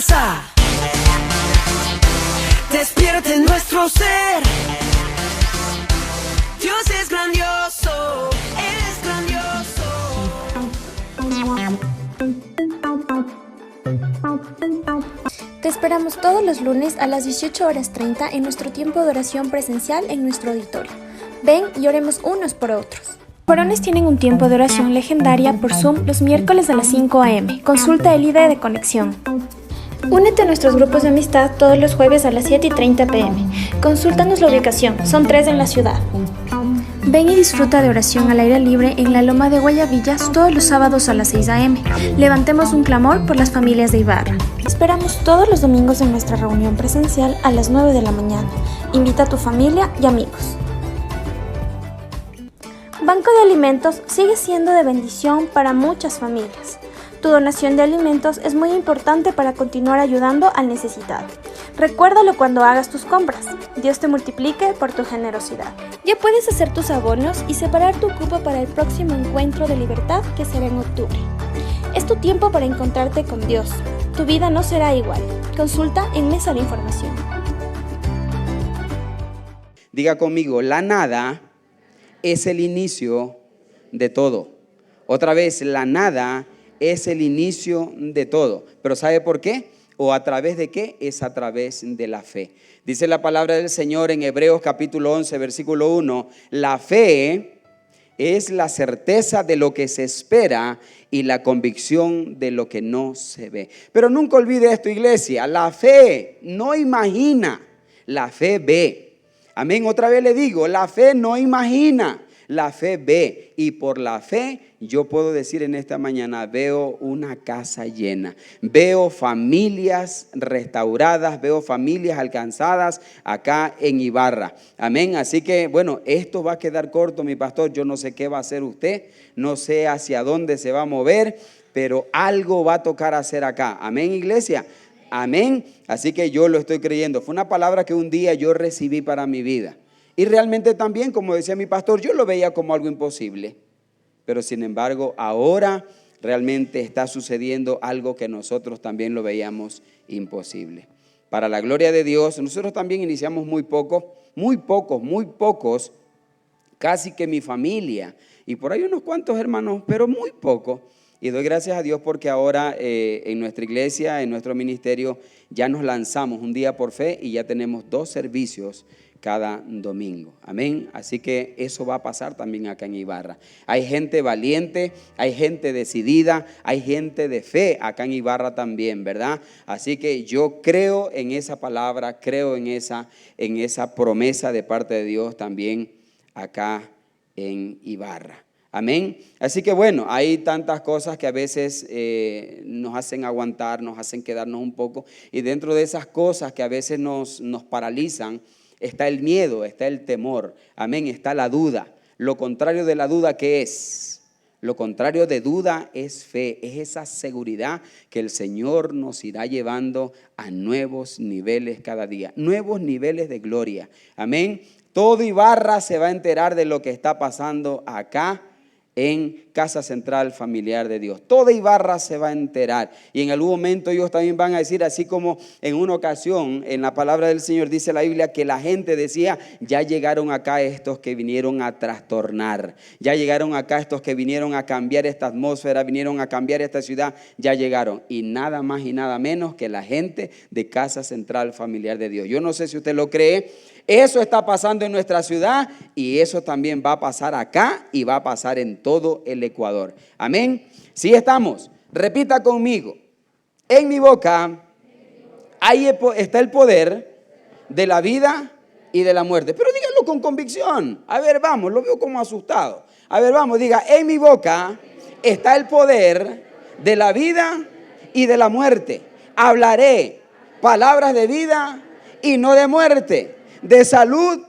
esperanza despierte en nuestro ser. Dios es grandioso, es grandioso. Te esperamos todos los lunes a las 18:30 en nuestro tiempo de oración presencial en nuestro auditorio. Ven y oremos unos por otros. Varones tienen un tiempo de oración legendaria por Zoom los miércoles a las 5 a.m. Consulta el ID de conexión. Únete a nuestros grupos de amistad todos los jueves a las 7:30 p.m. Consúltanos la ubicación, son 3 en la ciudad. Ven y disfruta de oración al aire libre en la Loma de Guayabillas todos los sábados a las 6 a.m. Levantemos un clamor por las familias de Ibarra. Esperamos todos los domingos en nuestra reunión presencial a las 9 de la mañana. Invita a tu familia y amigos. Banco de Alimentos sigue siendo de bendición para muchas familias. Tu donación de alimentos es muy importante para continuar ayudando al necesitado. Recuérdalo cuando hagas tus compras. Dios te multiplique por tu generosidad. Ya puedes hacer tus abonos y separar tu cupo para el próximo encuentro de libertad que será en octubre. Es tu tiempo para encontrarte con Dios. Tu vida no será igual. Consulta en Mesa de Información. Diga conmigo, la nada es el inicio de todo. Otra vez, la nada es el inicio de todo. ¿Pero sabe por qué? ¿O a través de qué? Es a través de la fe. Dice la palabra del Señor en Hebreos capítulo 11, versículo 1. La fe es la certeza de lo que se espera y la convicción de lo que no se ve. Pero nunca olvide esto, iglesia. La fe no imagina, la fe ve. Amén, otra vez le digo, la fe no imagina, la fe ve. Y por la fe yo puedo decir en esta mañana, veo una casa llena, veo familias restauradas, veo familias alcanzadas acá en Ibarra. Amén, así que bueno, esto va a quedar corto, mi pastor, yo no sé qué va a hacer usted, no sé hacia dónde se va a mover, pero algo va a tocar hacer acá. Amén, iglesia. Amén. Así que yo lo estoy creyendo. Fue una palabra que un día yo recibí para mi vida. Y realmente también, como decía mi pastor, yo lo veía como algo imposible. Pero sin embargo, ahora realmente está sucediendo algo que nosotros también lo veíamos imposible. Para la gloria de Dios, nosotros también iniciamos muy pocos, casi que mi familia. Y por ahí unos cuantos hermanos, pero muy pocos. Y doy gracias a Dios porque ahora en nuestra iglesia, en nuestro ministerio, ya nos lanzamos un día por fe y ya tenemos 2 servicios cada domingo. Amén. Así que eso va a pasar también acá en Ibarra. Hay gente valiente, hay gente decidida, hay gente de fe acá en Ibarra también, ¿verdad? Así que yo creo en esa palabra, creo en esa promesa de parte de Dios también acá en Ibarra. Amén. Así que bueno, hay tantas cosas que a veces nos hacen aguantar, nos hacen quedarnos un poco. Y dentro de esas cosas que a veces nos paralizan, está el miedo, está el temor. Amén, está la duda. Lo contrario de la duda, ¿qué es? Lo contrario de duda es fe, es esa seguridad que el Señor nos irá llevando a nuevos niveles cada día, nuevos niveles de gloria. Amén. Todo Ibarra se va a enterar de lo que está pasando acá en Casa Central Familiar de Dios. Toda Ibarra se va a enterar y en algún momento ellos también van a decir, así como en una ocasión en la palabra del Señor dice la Biblia que la gente decía, ya llegaron acá estos que vinieron a trastornar, ya llegaron acá estos que vinieron a cambiar esta atmósfera, vinieron a cambiar esta ciudad, ya llegaron. Y nada más y nada menos que la gente de Casa Central Familiar de Dios. Yo no sé si usted lo cree. Eso está pasando en nuestra ciudad y eso también va a pasar acá y va a pasar en todo el Ecuador. Amén. Sí estamos. Repita conmigo. En mi boca ahí está el poder de la vida y de la muerte. Pero díganlo con convicción. A ver, vamos, lo veo como asustado. A ver, vamos, diga, en mi boca está el poder de la vida y de la muerte. Hablaré palabras de vida y no de muerte, de salud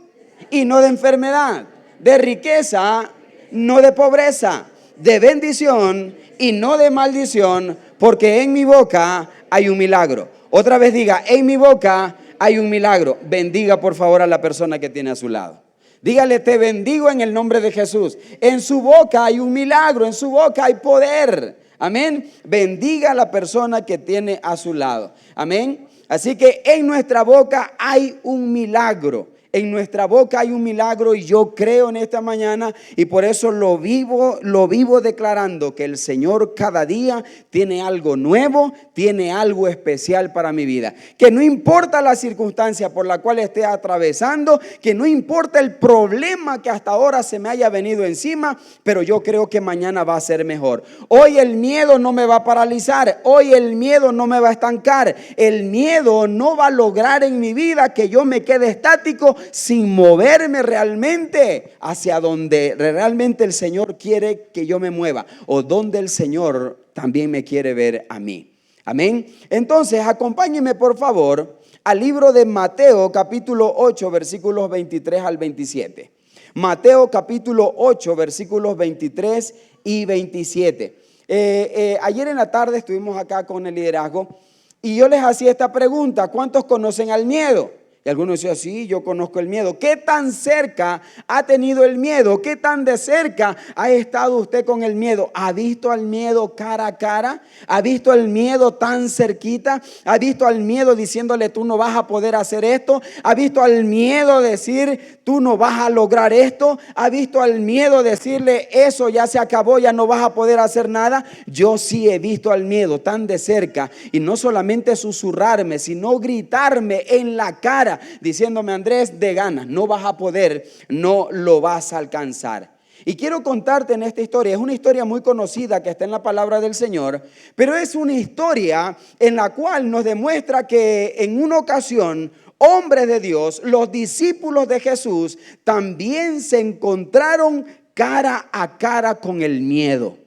y no de enfermedad, de riqueza, no de pobreza, de bendición y no de maldición, porque en mi boca hay un milagro. Otra vez diga, en mi boca hay un milagro. Bendiga por favor a la persona que tiene a su lado. Dígale, te bendigo en el nombre de Jesús. En su boca hay un milagro, en su boca hay poder. Amén. Bendiga a la persona que tiene a su lado. Amén. Así que en nuestra boca hay un milagro. En nuestra boca hay un milagro y yo creo en esta mañana y por eso lo vivo declarando que el Señor cada día tiene algo nuevo, tiene algo especial para mi vida. Que no importa la circunstancia por la cual esté atravesando, que no importa el problema que hasta ahora se me haya venido encima, pero yo creo que mañana va a ser mejor. Hoy el miedo no me va a paralizar, hoy el miedo no me va a estancar, el miedo no va a lograr en mi vida que yo me quede estático sin moverme realmente hacia donde realmente el Señor quiere que yo me mueva o donde el Señor también me quiere ver a mí. Amén. Entonces, acompáñenme por favor al libro de Mateo capítulo 8 versículos 23 al 27. Mateo capítulo 8 versículos 23 y 27. Ayer en la tarde estuvimos acá con el liderazgo y yo les hacía esta pregunta: ¿cuántos conocen al miedo? Y algunos decían, sí, yo conozco el miedo. ¿Qué tan cerca ha tenido el miedo? ¿Qué tan de cerca ha estado usted con el miedo? ¿Ha visto al miedo cara a cara? ¿Ha visto al miedo tan cerquita? ¿Ha visto al miedo diciéndole, tú no vas a poder hacer esto? ¿Ha visto al miedo decir, tú no vas a lograr esto? ¿Ha visto al miedo decirle, eso ya se acabó, ya no vas a poder hacer nada? Yo sí he visto al miedo tan de cerca y no solamente susurrarme, sino gritarme en la cara diciéndome, Andrés, de ganas, no vas a poder, no lo vas a alcanzar. Y quiero contarte en esta historia, es una historia muy conocida que está en la palabra del Señor, pero es una historia en la cual nos demuestra que en una ocasión, hombres de Dios, los discípulos de Jesús, también se encontraron cara a cara con el miedo.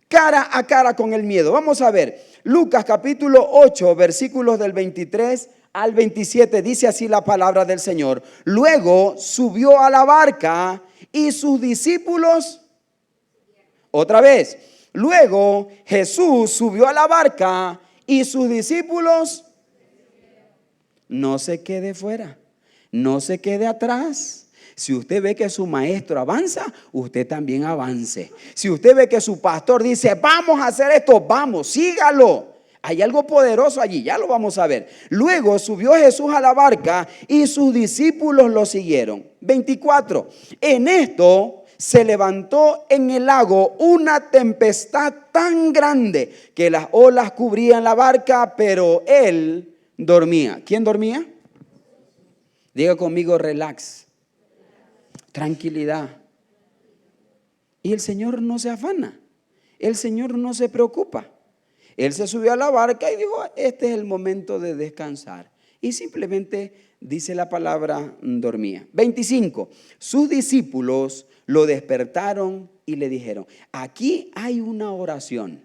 Cara a cara con el miedo. Vamos a ver, Lucas capítulo 8, versículos del 23 al 27, dice así la palabra del Señor. Luego subió a la barca y sus discípulos, otra vez, luego Jesús subió a la barca y sus discípulos, no se quede fuera, no se quede atrás. Si usted ve que su maestro avanza, usted también avance. Si usted ve que su pastor dice, vamos a hacer esto, vamos, sígalo. Hay algo poderoso allí, ya lo vamos a ver. Luego subió Jesús a la barca y sus discípulos lo siguieron. 24. En esto se levantó en el lago una tempestad tan grande que las olas cubrían la barca, pero él dormía. ¿Quién dormía? Diga conmigo, relax, tranquilidad. Y el Señor no se afana, el Señor no se preocupa. Él se subió a la barca y dijo, este es el momento de descansar. Y simplemente dice la palabra, dormía. 25. Sus discípulos lo despertaron y le dijeron, aquí hay una oración.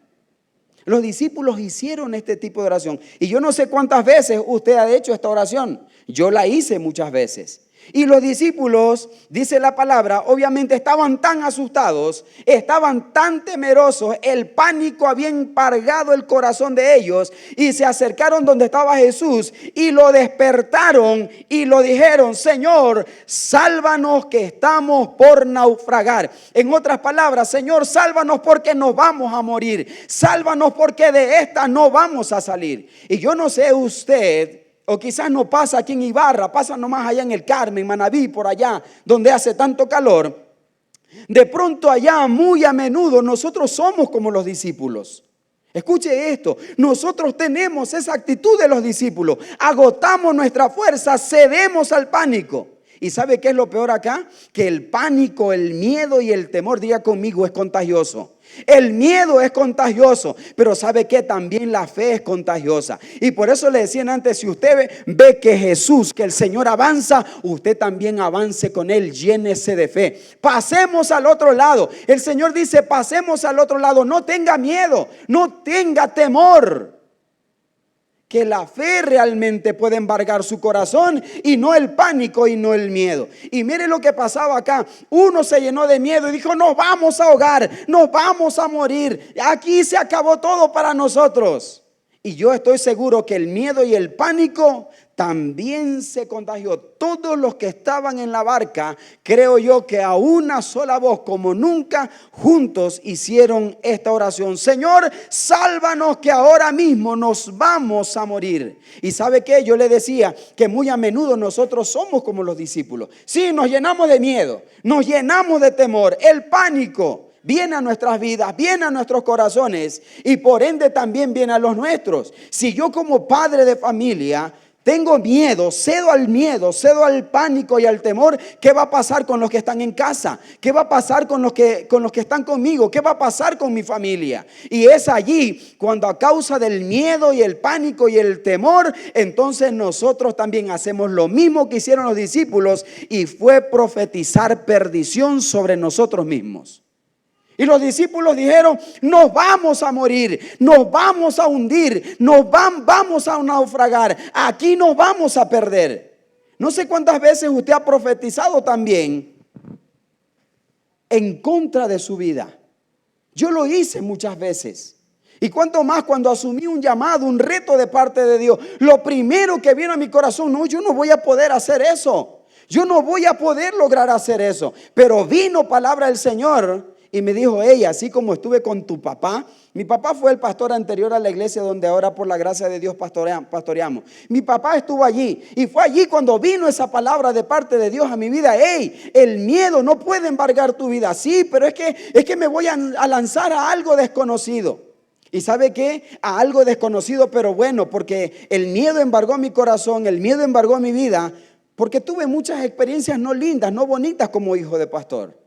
Los discípulos hicieron este tipo de oración. Y yo no sé cuántas veces usted ha hecho esta oración. Yo la hice muchas veces. Y los discípulos, dice la palabra, obviamente estaban tan asustados, estaban tan temerosos, el pánico había embargado el corazón de ellos y se acercaron donde estaba Jesús y lo despertaron y lo dijeron, Señor, sálvanos que estamos por naufragar. En otras palabras, Señor, sálvanos porque nos vamos a morir, sálvanos porque de esta no vamos a salir. Y yo no sé usted, o quizás no pasa aquí en Ibarra, pasa nomás allá en el Carmen, Manaví, por allá, donde hace tanto calor. De pronto allá, muy a menudo, nosotros somos como los discípulos. Escuche esto, nosotros tenemos esa actitud de los discípulos. Agotamos nuestra fuerza, cedemos al pánico. ¿Y sabe qué es lo peor acá? Que el pánico, el miedo y el temor, diga conmigo, es contagioso. El miedo es contagioso, pero ¿sabe qué? También la fe es contagiosa. Y por eso le decían antes, si usted ve que Jesús, que el Señor avanza, usted también avance con Él, llénese de fe. Pasemos al otro lado. El Señor dice, pasemos al otro lado. No tenga miedo, no tenga temor. Que la fe realmente puede embargar su corazón y no el pánico y no el miedo. Y mire lo que pasaba acá. Uno se llenó de miedo y dijo, nos vamos a ahogar, nos vamos a morir. Aquí se acabó todo para nosotros. Y yo estoy seguro que el miedo y el pánico también se contagió. Todos los que estaban en la barca, creo yo que a una sola voz, como nunca, juntos hicieron esta oración: Señor, sálvanos, que ahora mismo nos vamos a morir. Y ¿sabe qué? Yo le decía que muy a menudo nosotros somos como los discípulos. Sí, nos llenamos de miedo, nos llenamos de temor, el pánico viene a nuestras vidas, viene a nuestros corazones y por ende también viene a los nuestros. Si yo como padre de familia tengo miedo, cedo al pánico y al temor, ¿qué va a pasar con los que están en casa? ¿Qué va a pasar con los que están conmigo? ¿Qué va a pasar con mi familia? Y es allí cuando, a causa del miedo y el pánico y el temor, entonces nosotros también hacemos lo mismo que hicieron los discípulos, y fue profetizar perdición sobre nosotros mismos. Y los discípulos dijeron: nos vamos a morir, nos vamos a hundir, vamos a naufragar, aquí nos vamos a perder. No sé cuántas veces usted ha profetizado también en contra de su vida. Yo lo hice muchas veces. Y cuánto más cuando asumí un llamado, un reto de parte de Dios. Lo primero que vino a mi corazón: no, yo no voy a poder hacer eso. Yo no voy a poder lograr hacer eso. Pero vino palabra del Señor y me dijo: ella, así como estuve con tu papá. Mi papá fue el pastor anterior a la iglesia donde ahora, por la gracia de Dios, pastoreamos. Mi papá estuvo allí y fue allí cuando vino esa palabra de parte de Dios a mi vida. Hey, el miedo no puede embargar tu vida. Sí, pero es que me voy a lanzar a algo desconocido. ¿Y sabe qué? A algo desconocido, pero bueno, porque el miedo embargó mi corazón, el miedo embargó mi vida, porque tuve muchas experiencias no lindas, no bonitas como hijo de pastor.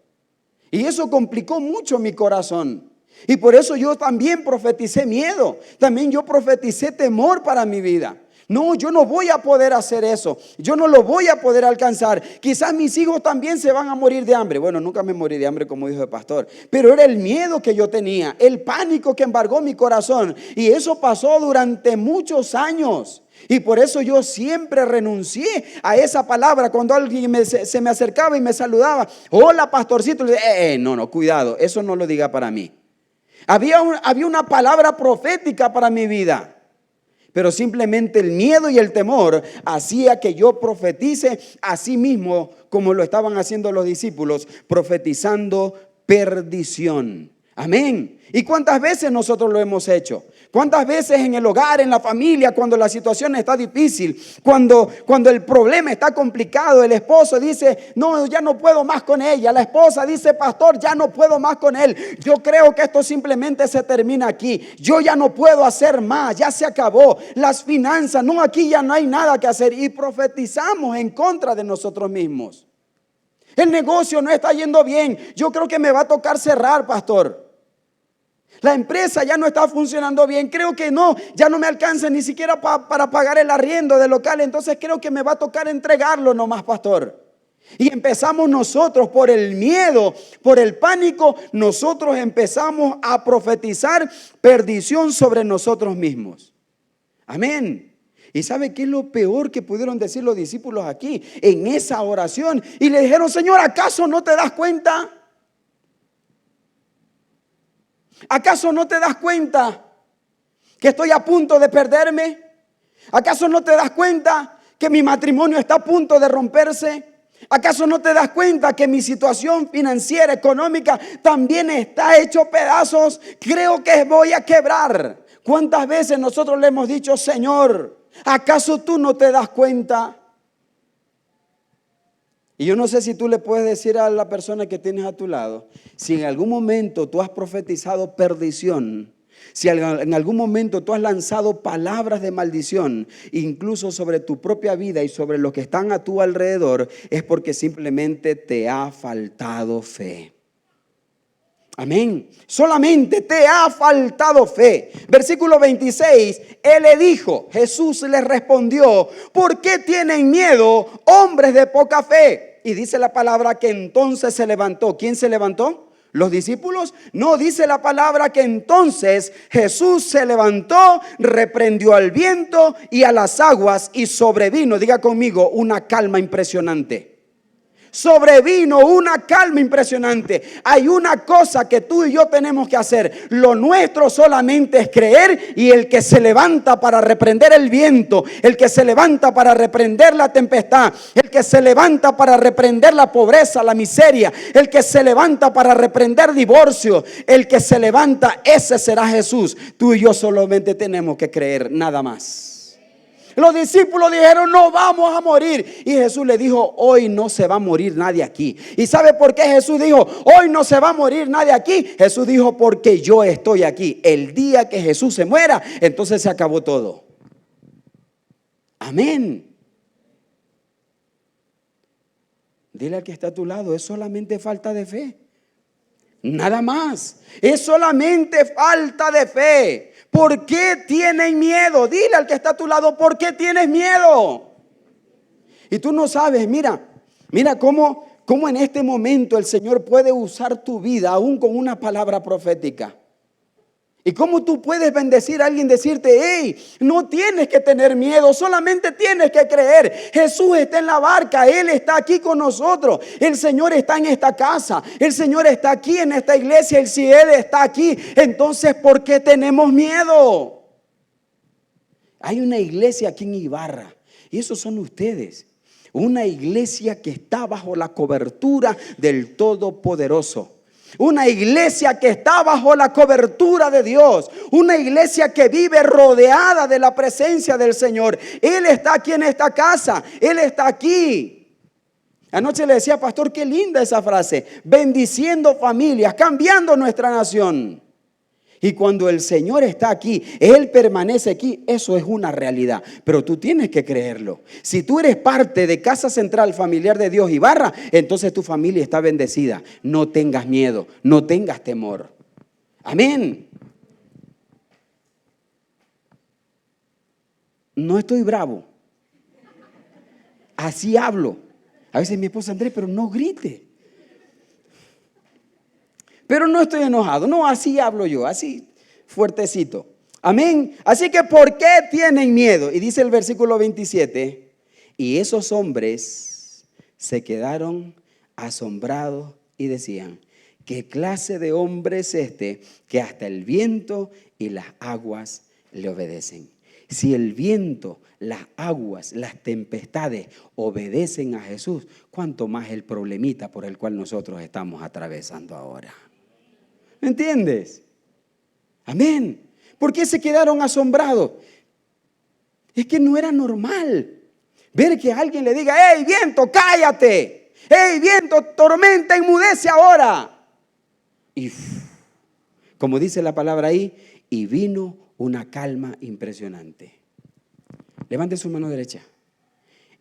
Y eso complicó mucho mi corazón. Y por eso yo también profeticé miedo. También yo profeticé temor para mi vida. No, yo no voy a poder hacer eso. Yo no lo voy a poder alcanzar. Quizás mis hijos también se van a morir de hambre. Bueno, nunca me morí de hambre como hijo de pastor. Pero era el miedo que yo tenía, el pánico que embargó mi corazón. Y eso pasó durante muchos años. Y por eso yo siempre renuncié a esa palabra. Cuando alguien se me acercaba y me saludaba: hola, pastorcito, le decía, no, cuidado, eso no lo diga para mí. Había una palabra profética para mi vida, pero simplemente el miedo y el temor hacía que yo profetice así mismo como lo estaban haciendo los discípulos, profetizando perdición. Amén. ¿Y cuántas veces nosotros lo hemos hecho? ¿Cuántas veces en el hogar, en la familia, cuando la situación está difícil, cuando el problema está complicado, el esposo dice: no, ya no puedo más con ella. La esposa dice: pastor, ya no puedo más con él. Yo creo que esto simplemente se termina aquí. Yo ya no puedo hacer más, ya se acabó. Las finanzas, no, aquí ya no hay nada que hacer. Y profetizamos en contra de nosotros mismos. El negocio no está yendo bien. Yo creo que me va a tocar cerrar, pastor. La empresa ya no está funcionando bien. Creo que no, ya no me alcanza ni siquiera para pagar el arriendo del local. Entonces creo que me va a tocar entregarlo nomás, pastor. Y empezamos nosotros, por el miedo, por el pánico, nosotros empezamos a profetizar perdición sobre nosotros mismos. Amén. ¿Y sabe qué es lo peor que pudieron decir los discípulos aquí en esa oración? Y le dijeron: Señor, ¿acaso no te das cuenta? ¿Acaso no te das cuenta que estoy a punto de perderme? ¿Acaso no te das cuenta que mi matrimonio está a punto de romperse? ¿Acaso no te das cuenta que mi situación financiera, económica, también está hecho pedazos? Creo que voy a quebrar. ¿Cuántas veces nosotros le hemos dicho: Señor, ¿acaso tú no te das cuenta? Y yo no sé si tú le puedes decir a la persona que tienes a tu lado, si en algún momento tú has profetizado perdición, si en algún momento tú has lanzado palabras de maldición, incluso sobre tu propia vida y sobre los que están a tu alrededor, es porque simplemente te ha faltado fe. Amén. Solamente te ha faltado fe. Versículo 26, Él le dijo, Jesús le respondió: ¿por qué tienen miedo, hombres de poca fe? Y dice la palabra que entonces se levantó. ¿Quién se levantó? ¿Los discípulos? No, dice la palabra que entonces Jesús se levantó, reprendió al viento y a las aguas, y sobrevino, diga conmigo, una calma impresionante. sobrevino una calma impresionante. Hay una cosa que tú y yo tenemos que hacer. Lo nuestro solamente es creer, y el que se levanta para reprender el viento, el que se levanta para reprender la tempestad, el que se levanta para reprender la pobreza, la miseria, el que se levanta para reprender divorcio, el que se levanta, ese será Jesús. Tú y yo solamente tenemos que creer, nada más. Los discípulos dijeron: no vamos a morir. Y Jesús le dijo: hoy no se va a morir nadie aquí. ¿Y sabe por qué Jesús dijo: hoy no se va a morir nadie aquí? Jesús dijo: porque yo estoy aquí. El día que Jesús se muera, entonces se acabó todo. Amén. Dile al que está a tu lado: es solamente falta de fe. Nada más. Es solamente falta de fe. ¿Por qué tienen miedo? Dile al que está a tu lado: ¿por qué tienes miedo? Y tú no sabes, mira cómo en este momento el Señor puede usar tu vida aún con una palabra profética. Y cómo tú puedes bendecir a alguien, decirte: hey, no tienes que tener miedo, solamente tienes que creer. Jesús está en la barca, Él está aquí con nosotros. El Señor está en esta casa, el Señor está aquí en esta iglesia. Y si Él está aquí, entonces ¿por qué tenemos miedo? Hay una iglesia aquí en Ibarra, y esos son ustedes. Una iglesia que está bajo la cobertura del Todopoderoso. Una iglesia que está bajo la cobertura de Dios. Una iglesia que vive rodeada de la presencia del Señor. Él está aquí en esta casa. Él está aquí. Anoche le decía: pastor, qué linda esa frase. Bendiciendo familias, cambiando nuestra nación. Y cuando el Señor está aquí, Él permanece aquí. Eso es una realidad, pero tú tienes que creerlo. Si tú eres parte de Casa Central Familiar de Dios Ibarra, entonces tu familia está bendecida. No tengas miedo, no tengas temor. Amén. No estoy bravo. Así hablo. A veces mi esposa: Andrés, pero no grite. Pero no estoy enojado. No, así hablo yo, así fuertecito. Amén. Así que ¿por qué tienen miedo? Y dice el versículo 27: y esos hombres se quedaron asombrados y decían: ¿qué clase de hombre es este que hasta el viento y las aguas le obedecen? Si el viento, las aguas, las tempestades obedecen a Jesús, ¿cuánto más el problemita por el cual nosotros estamos atravesando ahora? ¿Me entiendes? Amén. ¿Por qué se quedaron asombrados? Es que no era normal ver que alguien le diga: hey, viento, cállate. Hey, viento, tormenta, enmudece ahora. Y como dice la palabra ahí, y vino una calma impresionante. Levante su mano derecha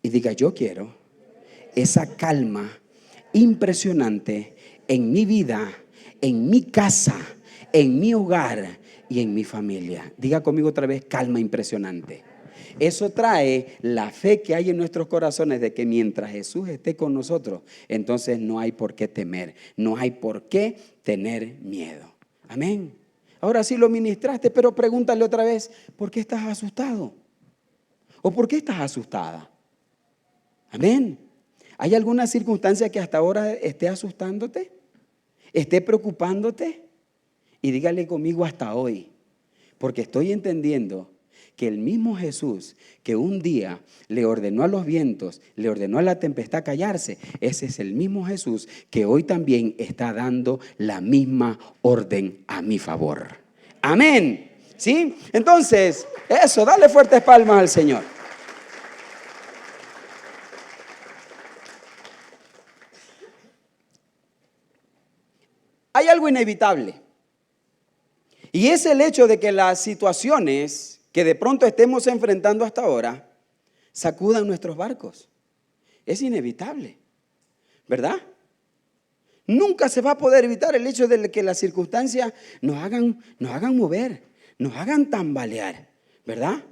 y diga: yo quiero esa calma impresionante en mi vida, en mi casa, en mi hogar y en mi familia. Diga conmigo otra vez: calma impresionante. Eso trae la fe que hay en nuestros corazones de que mientras Jesús esté con nosotros, entonces no hay por qué temer, no hay por qué tener miedo. Amén. Ahora sí lo ministraste, pero pregúntale otra vez: ¿por qué estás asustado? ¿O por qué estás asustada? Amén. ¿Hay alguna circunstancia que hasta ahora esté asustándote? ¿Esté preocupándote? Y dígale conmigo: hasta hoy. Porque estoy entendiendo que el mismo Jesús que un día le ordenó a los vientos, le ordenó a la tempestad callarse, ese es el mismo Jesús que hoy también está dando la misma orden a mi favor. Amén. ¿Sí? Entonces, eso, dale fuertes palmas al Señor. Hay algo inevitable, y es el hecho de que las situaciones que de pronto estemos enfrentando hasta ahora sacudan nuestros barcos. Es inevitable, ¿verdad? Nunca se va a poder evitar el hecho de que las circunstancias nos hagan mover, nos hagan tambalear, ¿verdad?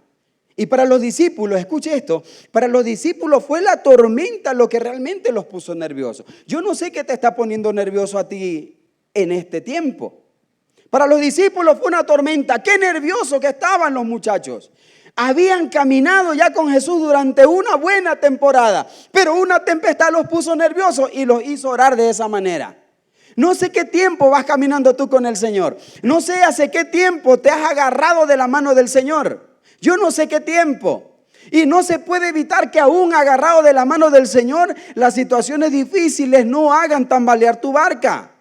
Y para los discípulos, escuche esto, para los discípulos fue la tormenta lo que realmente los puso nerviosos. Yo no sé qué te está poniendo nervioso a ti en este tiempo. Para los discípulos fue una tormenta. Qué nervioso que estaban los muchachos. Habían caminado ya con Jesús durante una buena temporada, pero una tempestad los puso nerviosos y los hizo orar de esa manera. No sé qué tiempo vas caminando tú con el Señor. No sé hace qué tiempo te has agarrado de la mano del Señor. Yo no sé qué tiempo. Y no se puede evitar que aún agarrado de la mano del Señor, las situaciones difíciles no hagan tambalear tu barca.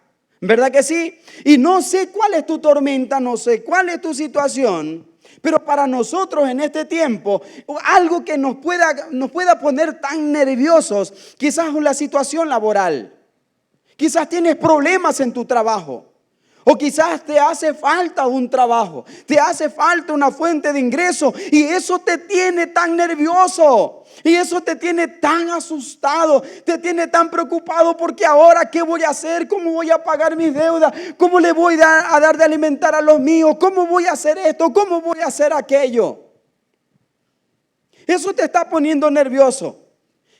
¿Verdad que sí? Y no sé cuál es tu tormenta, no sé cuál es tu situación. Pero para nosotros en este tiempo, algo que nos pueda poner tan nerviosos, quizás la situación laboral. Quizás tienes problemas en tu trabajo. O quizás te hace falta un trabajo, te hace falta una fuente de ingreso y eso te tiene tan nervioso y eso te tiene tan asustado, te tiene tan preocupado porque ahora ¿qué voy a hacer? ¿Cómo voy a pagar mis deudas? ¿Cómo le voy a dar de alimentar a los míos? ¿Cómo voy a hacer esto? ¿Cómo voy a hacer aquello? Eso te está poniendo nervioso.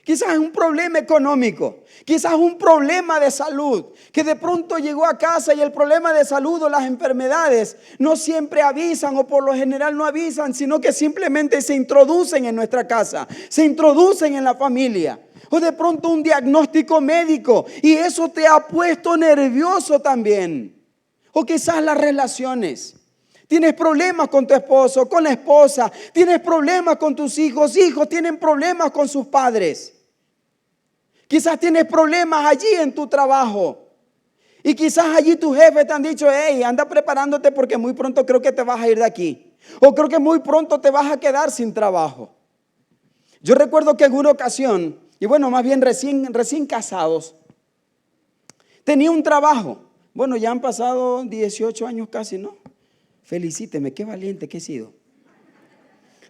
Quizás es un problema económico, quizás un problema de salud, que de pronto llegó a casa y el problema de salud o las enfermedades no siempre avisan o por lo general no avisan, sino que simplemente se introducen en nuestra casa, se introducen en la familia. O de pronto un diagnóstico médico y eso te ha puesto nervioso también. O quizás las relaciones. Tienes problemas con tu esposo, con la esposa. Tienes problemas con tus hijos. Hijos tienen problemas con sus padres. Quizás tienes problemas allí en tu trabajo. Y quizás allí tus jefes te han dicho, hey, anda preparándote porque muy pronto creo que te vas a ir de aquí. O creo que muy pronto te vas a quedar sin trabajo. Yo recuerdo que en una ocasión, y bueno, más bien recién casados, tenía un trabajo. Bueno, ya han pasado 18 años casi, ¿no? Felicíteme, qué valiente que he sido.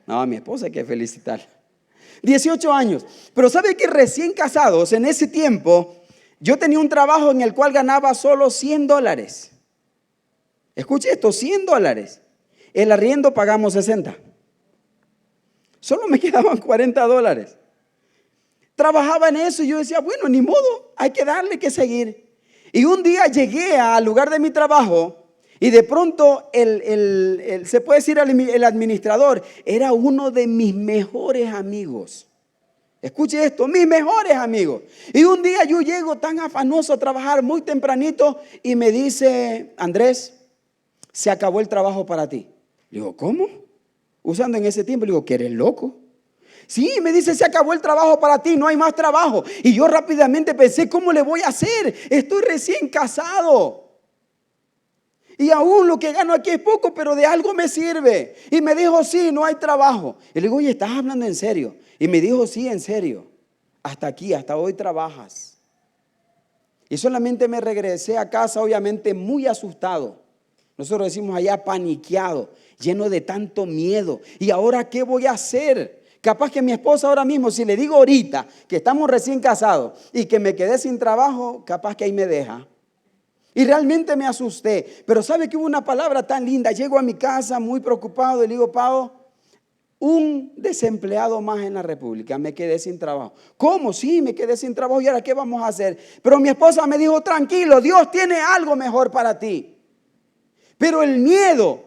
No, a mi esposa hay que felicitar. 18 años. Pero ¿sabe que recién casados, en ese tiempo, yo tenía un trabajo en el cual ganaba solo $100? Escuche esto, $100. El arriendo pagamos 60. Solo me quedaban $40. Trabajaba en eso y yo decía, bueno, ni modo, hay que darle que seguir. Y un día llegué al lugar de mi trabajo. Y de pronto, se puede decir el administrador, era uno de mis mejores amigos. Escuche esto, mis mejores amigos. Y un día yo llego tan afanoso a trabajar muy tempranito y me dice, Andrés, se acabó el trabajo para ti. Le digo, ¿cómo? Usando en ese tiempo, le digo, ¿que eres loco? Sí, me dice, se acabó el trabajo para ti, no hay más trabajo. Y yo rápidamente pensé, ¿cómo le voy a hacer? Estoy recién casado. Y aún lo que gano aquí es poco, pero de algo me sirve. Y me dijo, sí, no hay trabajo. Y le digo, oye, ¿estás hablando en serio? Y me dijo, sí, en serio. Hasta aquí, hasta hoy trabajas. Y solamente me regresé a casa, obviamente muy asustado. Nosotros decimos allá paniqueado, lleno de tanto miedo. ¿Y ahora qué voy a hacer? Capaz que mi esposa ahora mismo, si le digo ahorita que estamos recién casados y que me quedé sin trabajo, capaz que ahí me deja. Y realmente me asusté. Pero ¿sabe que hubo una palabra tan linda? Llego a mi casa muy preocupado y le digo, Pau, un desempleado más en la República. Me quedé sin trabajo. ¿Cómo? Sí, me quedé sin trabajo. ¿Y ahora qué vamos a hacer? Pero mi esposa me dijo, tranquilo, Dios tiene algo mejor para ti. Pero el miedo,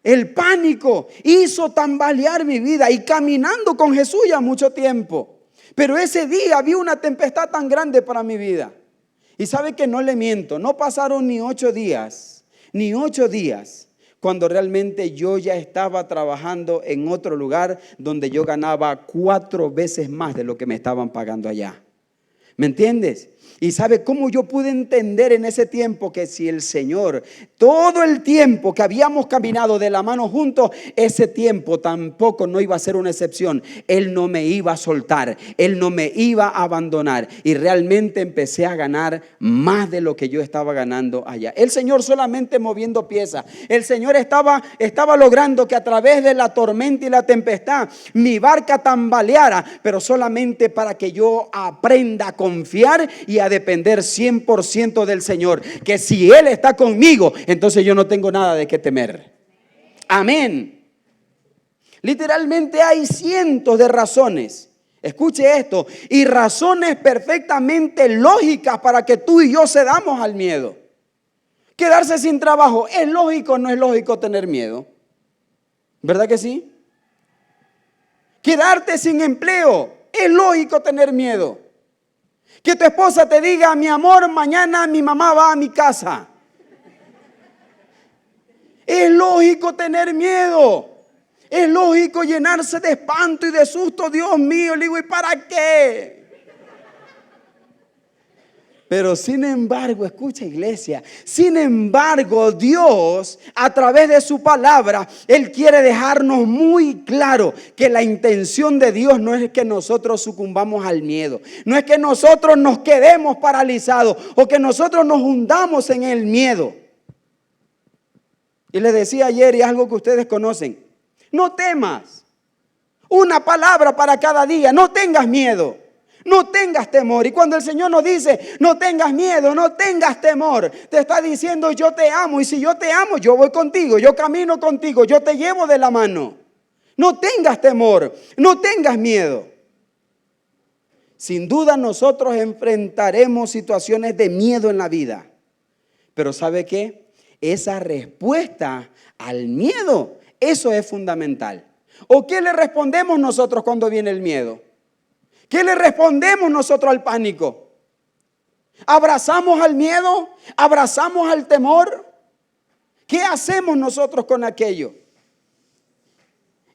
el pánico hizo tambalear mi vida. Y caminando con Jesús ya mucho tiempo. Pero ese día había una tempestad tan grande para mi vida. Y sabe que no le miento, no pasaron ni 8 días, cuando realmente yo ya estaba trabajando en otro lugar donde yo ganaba 4 veces más de lo que me estaban pagando allá. ¿Me entiendes? Y sabe cómo yo pude entender en ese tiempo que si el Señor, todo el tiempo que habíamos caminado de la mano juntos, ese tiempo tampoco no iba a ser una excepción. Él no me iba a soltar, Él no me iba a abandonar. Y realmente empecé a ganar más de lo que yo estaba ganando allá. El Señor solamente moviendo piezas. El Señor estaba logrando que a través de la tormenta y la tempestad mi barca tambaleara, pero solamente para que yo aprenda a confiar y a depender 100% del Señor, que si Él está conmigo, entonces yo no tengo nada de qué temer. Amén. Literalmente hay cientos de razones, escuche esto, y razones perfectamente lógicas para que tú y yo cedamos al miedo. Quedarse sin trabajo, ¿es lógico o no es lógico tener miedo? ¿Verdad que sí? Quedarte sin empleo. Es lógico tener miedo. Que tu esposa te diga, mi amor, mañana mi mamá va a mi casa. Es lógico tener miedo. Es lógico llenarse de espanto y de susto. Dios mío, le digo, ¿y para qué? Pero sin embargo, escucha iglesia, sin embargo Dios a través de su palabra, Él quiere dejarnos muy claro que la intención de Dios no es que nosotros sucumbamos al miedo. No es que nosotros nos quedemos paralizados o que nosotros nos hundamos en el miedo. Y les decía ayer, y es algo que ustedes conocen, no temas. Una palabra para cada día, no tengas miedo. No tengas temor. Y cuando el Señor nos dice, no tengas miedo, no tengas temor, te está diciendo, yo te amo. Y si yo te amo, yo voy contigo, yo camino contigo, yo te llevo de la mano. No tengas temor, no tengas miedo. Sin duda nosotros enfrentaremos situaciones de miedo en la vida. Pero ¿sabe qué? Esa respuesta al miedo, eso es fundamental. ¿O qué le respondemos nosotros cuando viene el miedo? ¿Qué le respondemos nosotros al pánico? ¿Abrazamos al miedo? ¿Abrazamos al temor? ¿Qué hacemos nosotros con aquello?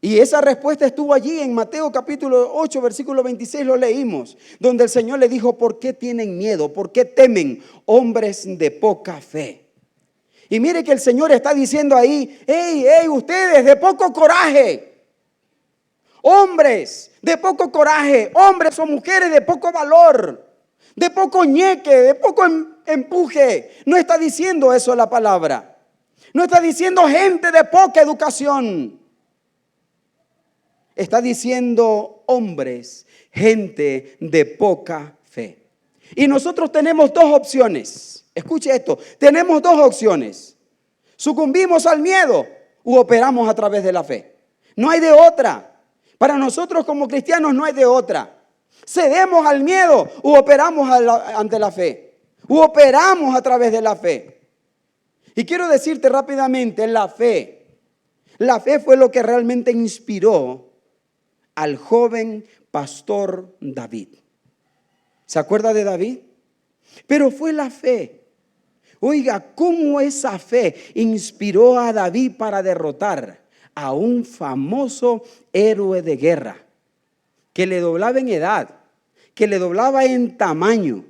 Y esa respuesta estuvo allí en Mateo capítulo 8, versículo 26, lo leímos, donde el Señor le dijo, ¿por qué tienen miedo? ¿Por qué temen, hombres de poca fe? Y mire que el Señor está diciendo ahí, hey, ustedes de poco coraje. Hombres de poco coraje, hombres o mujeres de poco valor, de poco ñeque, de poco empuje. No está diciendo eso la palabra. No está diciendo gente de poca educación. Está diciendo hombres, gente de poca fe. Y nosotros tenemos dos opciones. Escuche esto, tenemos dos opciones. Sucumbimos al miedo u operamos a través de la fe. No hay de otra. Para nosotros como cristianos no hay de otra. Cedemos al miedo u operamos ante la fe. U operamos a través de la fe. Y quiero decirte rápidamente, la fe fue lo que realmente inspiró al joven pastor David. ¿Se acuerda de David? Pero fue la fe. Oiga, cómo esa fe inspiró a David para derrotar a un famoso héroe de guerra que le doblaba en edad, que le doblaba en tamaño.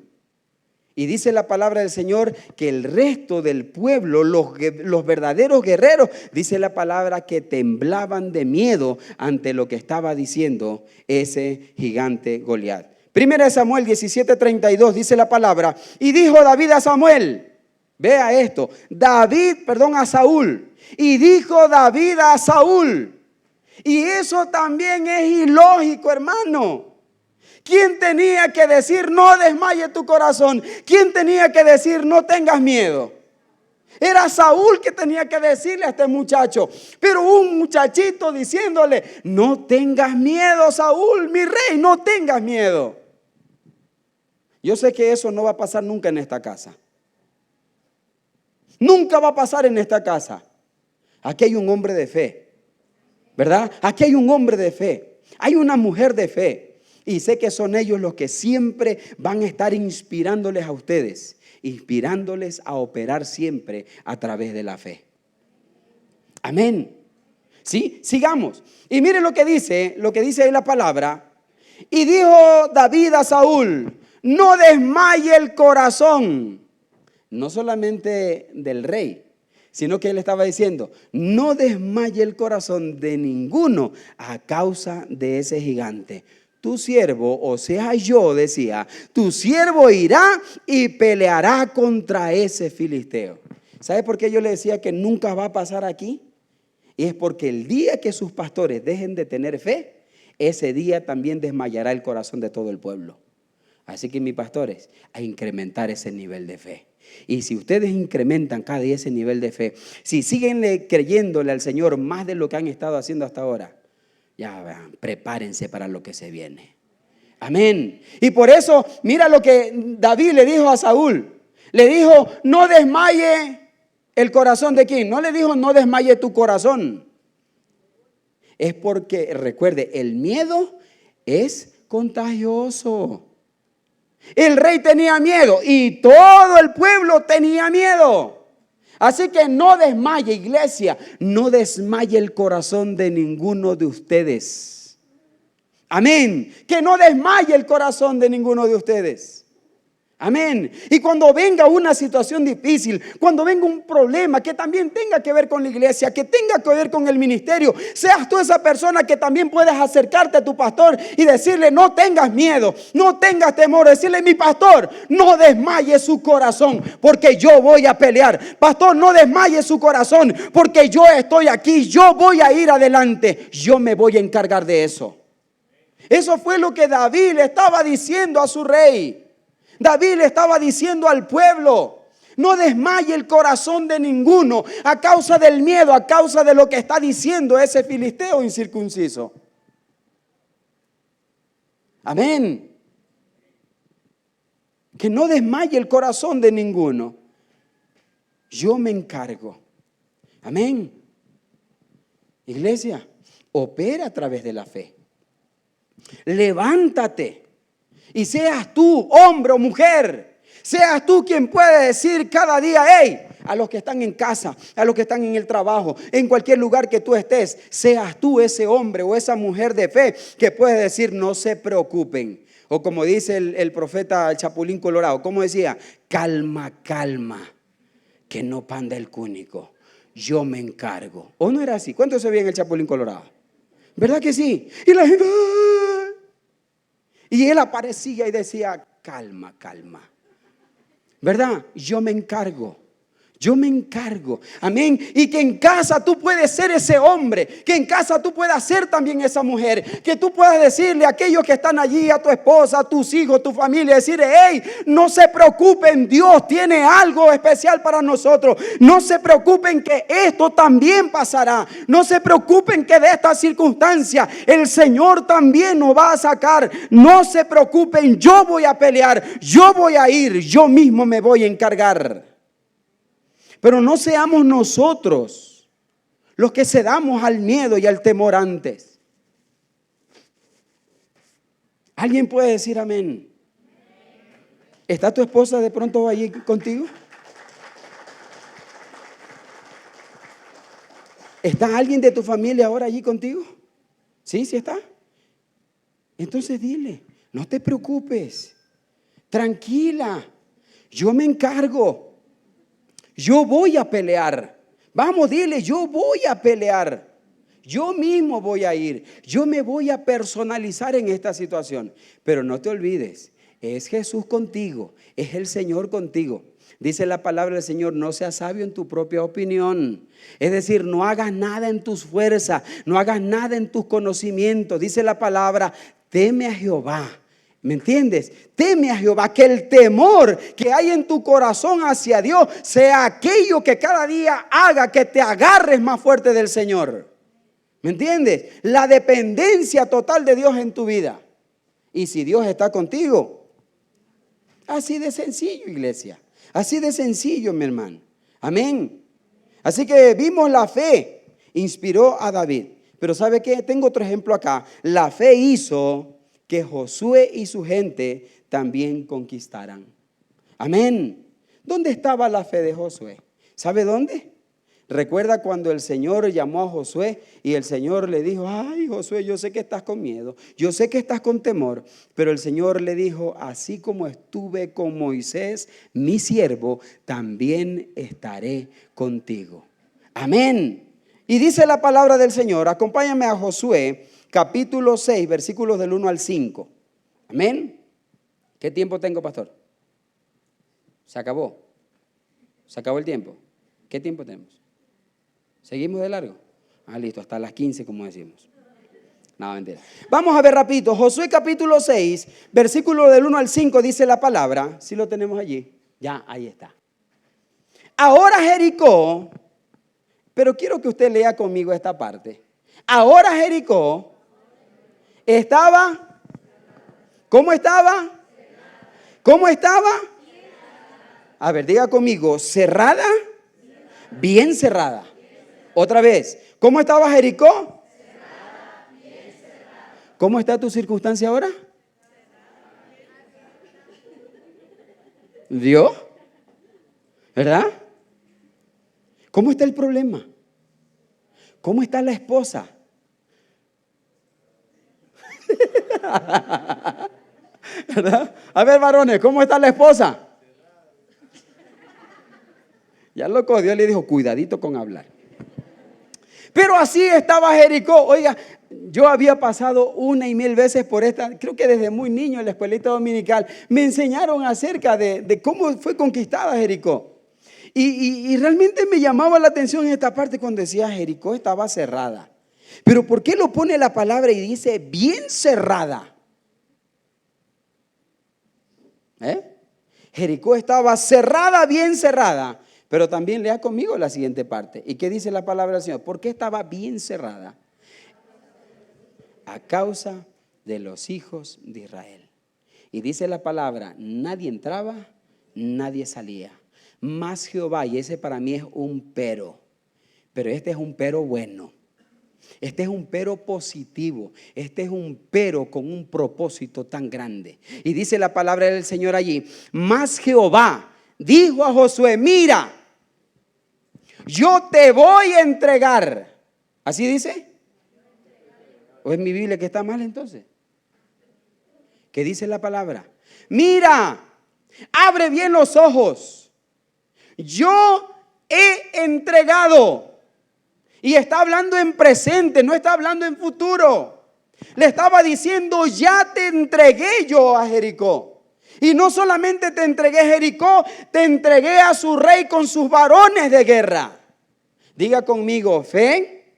Y dice la palabra del Señor que el resto del pueblo, los verdaderos guerreros, dice la palabra que temblaban de miedo ante lo que estaba diciendo ese gigante Goliat. Primera de Samuel 17:32 dice la palabra, y dijo David a Samuel, vea esto, a Saúl. Y dijo David a Saúl, y eso también es ilógico, hermano. ¿Quién tenía que decir no desmaye tu corazón? ¿Quién tenía que decir no tengas miedo? Era Saúl que tenía que decirle a este muchacho. Pero un muchachito diciéndole, no tengas miedo, Saúl, mi rey, no tengas miedo. Yo sé que eso no va a pasar nunca en esta casa. Nunca va a pasar en esta casa. Aquí hay un hombre de fe, ¿verdad? Aquí hay un hombre de fe. Hay una mujer de fe. Y sé que son ellos los que siempre van a estar inspirándoles a ustedes, inspirándoles a operar siempre a través de la fe. Amén. ¿Sí? Sigamos. Y mire lo que dice ahí la palabra. Y dijo David a Saúl, no desmaye el corazón. No solamente del rey, sino que él estaba diciendo, no desmaye el corazón de ninguno a causa de ese gigante. Tu siervo, o sea yo, decía, tu siervo irá y peleará contra ese filisteo. ¿Sabe por qué yo le decía que nunca va a pasar aquí? Y es porque el día que sus pastores dejen de tener fe, ese día también desmayará el corazón de todo el pueblo. Así que mis pastores, a incrementar ese nivel de fe. Y si ustedes incrementan cada día ese nivel de fe, si siguen creyéndole al Señor más de lo que han estado haciendo hasta ahora, ya vean, prepárense para lo que se viene. Amén. Y por eso, mira lo que David le dijo a Saúl. Le dijo, no desmaye el corazón de quién. No le dijo, no desmaye tu corazón. es porque, recuerde, el miedo es contagioso. El rey tenía miedo y todo el pueblo tenía miedo. Así que no desmaye, iglesia, no desmaye el corazón de ninguno de ustedes. Amén. Que no desmaye el corazón de ninguno de ustedes. Amén. Y cuando venga una situación difícil, cuando venga un problema que también tenga que ver con la iglesia, que tenga que ver con el ministerio, seas tú esa persona que también puedes acercarte a tu pastor y decirle: no tengas miedo, no tengas temor. Decirle: mi pastor, no desmaye su corazón porque yo voy a pelear. Pastor, no desmaye su corazón porque yo estoy aquí, yo voy a ir adelante, yo me voy a encargar de eso. Eso fue lo que David le estaba diciendo a su rey. David le estaba diciendo al pueblo: no desmaye el corazón de ninguno a causa del miedo, a causa de lo que está diciendo ese filisteo incircunciso. Amén. Que no desmaye el corazón de ninguno. Yo me encargo. Amén. Iglesia, opera a través de la fe. Levántate. Y seas tú, hombre o mujer, seas tú quien puede decir cada día: hey, a los que están en casa, a los que están en el trabajo, en cualquier lugar que tú estés, seas tú ese hombre o esa mujer de fe que puede decir: no se preocupen. O como dice el profeta el Chapulín Colorado, ¿cómo decía? Calma, calma, que no panda el cúnico, yo me encargo. ¿O no era así? ¿Cuánto se veía en el Chapulín Colorado? ¿Verdad que sí? Y la gente... Y él aparecía y decía: calma, calma. ¿Verdad? Yo me encargo. Yo me encargo. Amén. Y que en casa tú puedes ser ese hombre. Que en casa tú puedas ser también esa mujer. Que tú puedas decirle a aquellos que están allí, a tu esposa, a tus hijos, tu familia, decirle: hey, no se preocupen, Dios tiene algo especial para nosotros. No se preocupen que esto también pasará. No se preocupen que de esta circunstancia el Señor también nos va a sacar. No se preocupen, yo voy a pelear, yo voy a ir, yo mismo me voy a encargar. Pero no seamos nosotros los que cedamos al miedo y al temor antes. ¿Alguien puede decir amén? ¿Está tu esposa de pronto allí contigo? ¿Está alguien de tu familia ahora allí contigo? ¿Sí? ¿Sí está? Entonces dile: no te preocupes, tranquila, yo me encargo. Yo voy a pelear. Vamos, dile: yo voy a pelear. Yo mismo voy a ir. Yo me voy a personalizar en esta situación. Pero no te olvides, es Jesús contigo, es el Señor contigo. Dice la palabra del Señor: no seas sabio en tu propia opinión. Es decir, no hagas nada en tus fuerzas, no hagas nada en tus conocimientos. Dice la palabra: teme a Jehová. ¿Me entiendes? Teme a Jehová. Que el temor que hay en tu corazón hacia Dios sea aquello que cada día haga que te agarres más fuerte del Señor. ¿Me entiendes? La dependencia total de Dios en tu vida. Y si Dios está contigo, así de sencillo, iglesia. Así de sencillo, mi hermano. Amén. Así que vimos la fe inspiró a David. Pero ¿sabe qué? Tengo otro ejemplo acá. La fe hizo que Josué y su gente también conquistaran. Amén. ¿Dónde estaba la fe de Josué? ¿Sabe dónde? Recuerda cuando el Señor llamó a Josué y el Señor le dijo: ay, Josué, yo sé que estás con miedo, yo sé que estás con temor, pero el Señor le dijo: así como estuve con Moisés, mi siervo, también estaré contigo. Amén. Y dice la palabra del Señor, acompáñame a Josué, capítulo 6, versículos del 1 al 5. Amén. ¿Qué tiempo tengo, pastor? ¿Se acabó? ¿Se acabó el tiempo? ¿Qué tiempo tenemos? ¿Seguimos de largo? Listo, hasta las 15, como decimos. No, mentira. Vamos a ver rapidito. Josué capítulo 6, versículo del 1 al 5 dice la palabra. ¿Sí lo tenemos allí? Ya, ahí está. Ahora Jericó, pero quiero que usted lea conmigo esta parte. Ahora Jericó estaba, ¿cómo estaba? ¿Cómo estaba? A ver, diga conmigo: cerrada, bien cerrada. Otra vez, ¿cómo estaba Jericó? ¿Cómo está tu circunstancia ahora? ¿Vio? ¿Verdad? ¿Cómo está el problema? ¿Cómo está la esposa? ¿Verdad? A ver, varones, ¿cómo está la esposa? Ya loco, Dios le dijo, cuidadito con hablar. Pero así estaba Jericó. Oiga, yo había pasado 1,000 veces por esta, creo que desde muy niño en la escuelita dominical, me enseñaron acerca de cómo fue conquistada Jericó. Y realmente me llamaba la atención en esta parte cuando decía Jericó estaba cerrada. Pero ¿por qué lo pone la palabra y dice bien cerrada? Jericó estaba cerrada, bien cerrada. Pero también lea conmigo la siguiente parte. ¿Y qué dice la palabra del Señor? ¿Por qué estaba bien cerrada? A causa de los hijos de Israel. Y dice la palabra, nadie entraba, nadie salía. Más Jehová, y ese para mí es un pero este es un pero bueno. Este es un pero positivo. Este es un pero con un propósito tan grande. Y dice la palabra del Señor allí, más Jehová dijo a Josué, mira, yo te voy a entregar. ¿Así dice? ¿O es mi Biblia que está mal entonces? ¿Qué dice la palabra? Mira, abre bien los ojos. Yo he entregado. Y está hablando en presente, no está hablando en futuro. Le estaba diciendo, ya te entregué yo a Jericó. Y no solamente te entregué Jericó, te entregué a su rey con sus varones de guerra. Diga conmigo, fe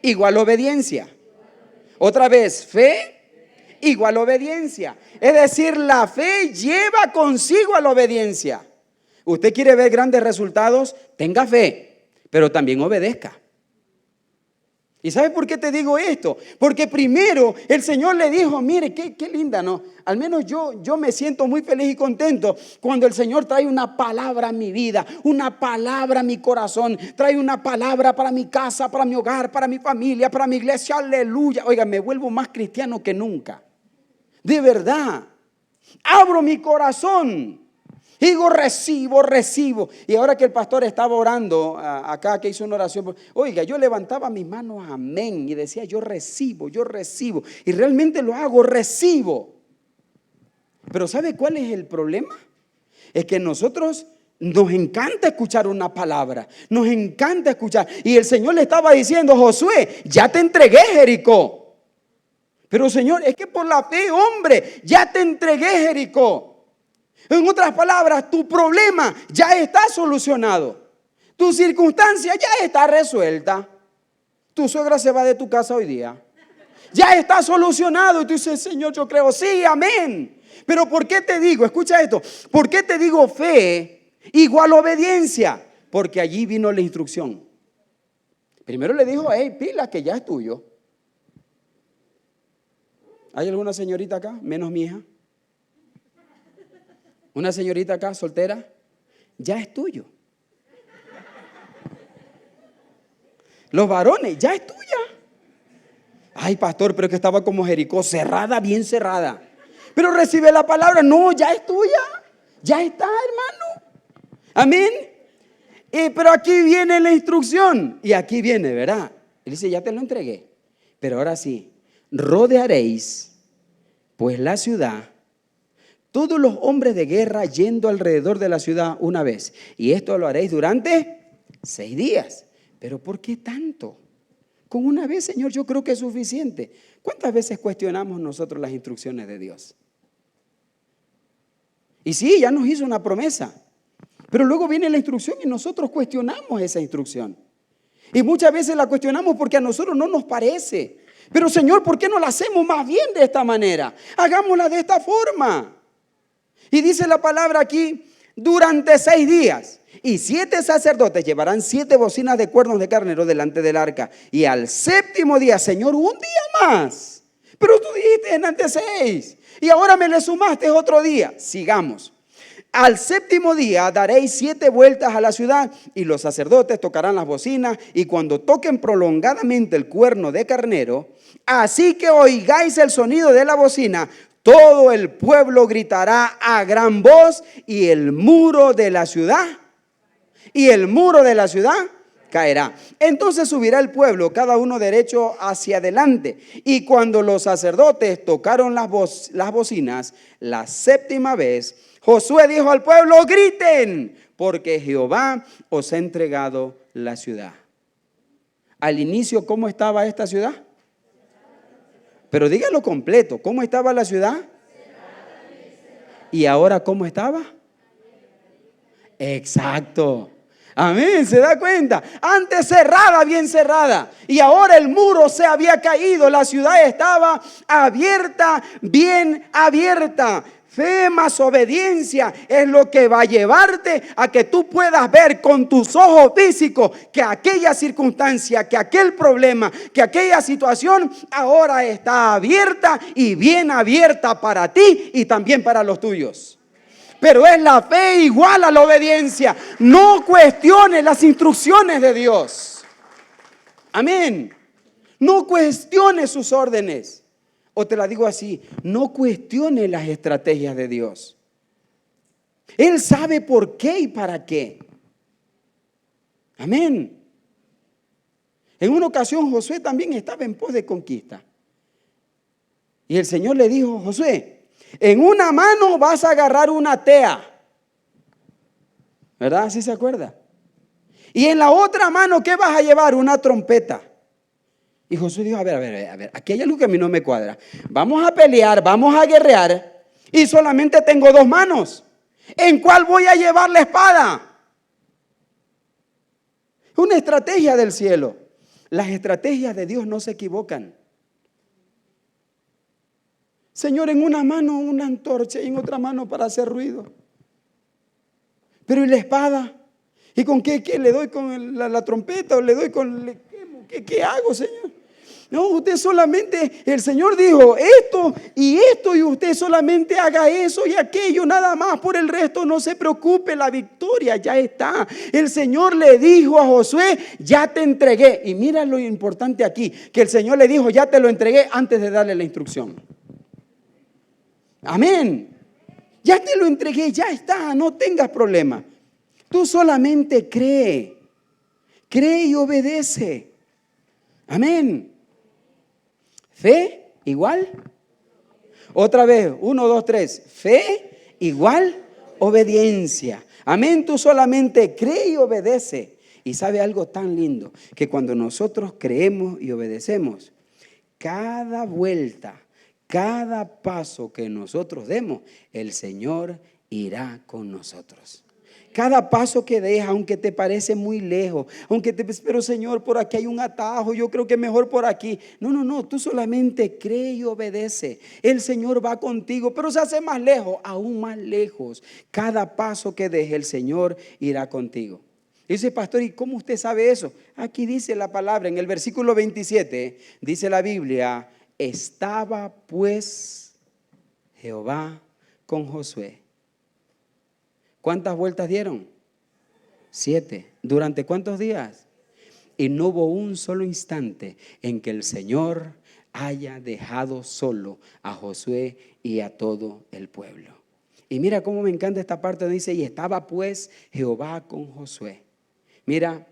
igual obediencia. Otra vez, fe igual obediencia. Es decir, la fe lleva consigo a la obediencia. Usted quiere ver grandes resultados, tenga fe, pero también obedezca. ¿Y sabe por qué te digo esto? Porque primero el Señor le dijo, mire, qué linda, ¿no? Al menos yo me siento muy feliz y contento cuando el Señor trae una palabra a mi vida, una palabra a mi corazón, trae una palabra para mi casa, para mi hogar, para mi familia, para mi iglesia, aleluya. Oiga, me vuelvo más cristiano que nunca. De verdad, abro mi corazón. Digo, recibo. Y ahora que el pastor estaba orando acá, que hizo una oración, oiga, yo levantaba mis manos, amén, y decía, yo recibo. Y realmente lo hago, recibo. Pero ¿sabe cuál es el problema? Es que nosotros nos encanta escuchar una palabra, nos encanta escuchar. Y el Señor le estaba diciendo, Josué, ya te entregué Jericó. Pero Señor, es que por la fe, hombre, ya te entregué Jericó. En otras palabras, tu problema ya está solucionado. Tu circunstancia ya está resuelta. Tu suegra se va de tu casa hoy día. Ya está solucionado. Y tú dices, Señor, yo creo, sí, amén. Pero ¿por qué te digo? Escucha esto. ¿Por qué te digo fe igual obediencia? Porque allí vino la instrucción. Primero le dijo, hey, pila, que ya es tuyo. ¿Hay alguna señorita acá? Menos mi hija. Una señorita acá, soltera, ya es tuyo. Los varones, ya es tuya. Ay, pastor, pero que estaba como Jericó, cerrada, bien cerrada. Pero recibe la palabra, no, ya es tuya. Ya está, hermano. Amén. Pero aquí viene la instrucción. Y aquí viene, ¿verdad? Él dice, ya te lo entregué. Pero ahora sí, rodearéis pues la ciudad, todos los hombres de guerra yendo alrededor de la ciudad una vez. Y esto lo haréis durante 6 días. ¿Pero por qué tanto? Con una vez, Señor, yo creo que es suficiente. ¿Cuántas veces cuestionamos nosotros las instrucciones de Dios? Y sí, ya nos hizo una promesa. Pero luego viene la instrucción y nosotros cuestionamos esa instrucción. Y muchas veces la cuestionamos porque a nosotros no nos parece. Pero Señor, ¿por qué no la hacemos más bien de esta manera? Hagámosla de esta forma. Y dice la palabra aquí, durante 6 días. Y 7 sacerdotes llevarán 7 bocinas de cuernos de carnero delante del arca. Y al 7º día, Señor, un día más. Pero tú dijiste antes 6. Y ahora me le sumaste otro día. Sigamos. al séptimo día daréis 7 vueltas a la ciudad y los sacerdotes tocarán las bocinas y cuando toquen prolongadamente el cuerno de carnero, así que oigáis el sonido de la bocina, todo el pueblo gritará a gran voz y el muro de la ciudad caerá. Entonces subirá el pueblo, cada uno derecho hacia adelante. Y cuando los sacerdotes tocaron las bocinas la séptima vez, Josué dijo al pueblo: griten, porque Jehová os ha entregado la ciudad. Al inicio, ¿cómo estaba esta ciudad? Pero dígalo completo, ¿cómo estaba la ciudad? ¿Y ahora cómo estaba? Exacto. Amén, ¿se da cuenta? Antes cerrada, bien cerrada. Y ahora el muro se había caído. La ciudad estaba abierta, bien abierta. Fe más obediencia es lo que va a llevarte a que tú puedas ver con tus ojos físicos que aquella circunstancia, que aquel problema, que aquella situación ahora está abierta y bien abierta para ti y también para los tuyos. Pero es la fe igual a la obediencia. No cuestiones las instrucciones de Dios. Amén. No cuestiones sus órdenes. O te la digo así, no cuestiones las estrategias de Dios. Él sabe por qué y para qué. Amén. En una ocasión Josué también estaba en pos de conquista. Y el Señor le dijo: Josué, en una mano vas a agarrar una tea. ¿Verdad? ¿Sí se acuerda? Y en la otra mano, ¿qué vas a llevar? Una trompeta. Y Josué dijo: a ver, aquí hay algo que a mí no me cuadra. Vamos a pelear, vamos a guerrear y solamente tengo 2 manos. ¿En cuál voy a llevar la espada? Una estrategia del cielo. Las estrategias de Dios no se equivocan. Señor, en una mano una antorcha y en otra mano para hacer ruido. Pero ¿y la espada? ¿Y con qué le doy? ¿Con la trompeta o le doy con... ¿Qué hago, Señor? No, usted solamente, el Señor dijo esto, y usted solamente haga eso y aquello, nada más. Por el resto no se preocupe, la victoria ya está. El Señor le dijo a Josué: ya te entregué. Y mira lo importante aquí, que el Señor le dijo: ya te lo entregué antes de darle la instrucción. Amén. Ya te lo entregué, ya está, no tengas problema. Tú solamente cree y obedece. Amén. Fe igual. Otra vez, 1, 2, 3. Fe igual obediencia. Amén. Tú solamente cree y obedece. Y sabe algo tan lindo, que cuando nosotros creemos y obedecemos, cada vuelta, cada paso que nosotros demos, el Señor irá con nosotros. Cada paso que des, aunque te parece muy lejos, pero Señor, por aquí hay un atajo, yo creo que mejor por aquí. No, tú solamente cree y obedece. El Señor va contigo, pero se hace más lejos, aún más lejos. Cada paso que des, el Señor irá contigo. Dice: pastor, ¿y cómo usted sabe eso? Aquí dice la palabra, en el versículo 27, dice la Biblia: estaba pues Jehová con Josué. ¿Cuántas vueltas dieron? 7. ¿Durante cuántos días? Y no hubo un solo instante en que el Señor haya dejado solo a Josué y a todo el pueblo. Y mira cómo me encanta esta parte donde dice: y estaba pues Jehová con Josué. Mira,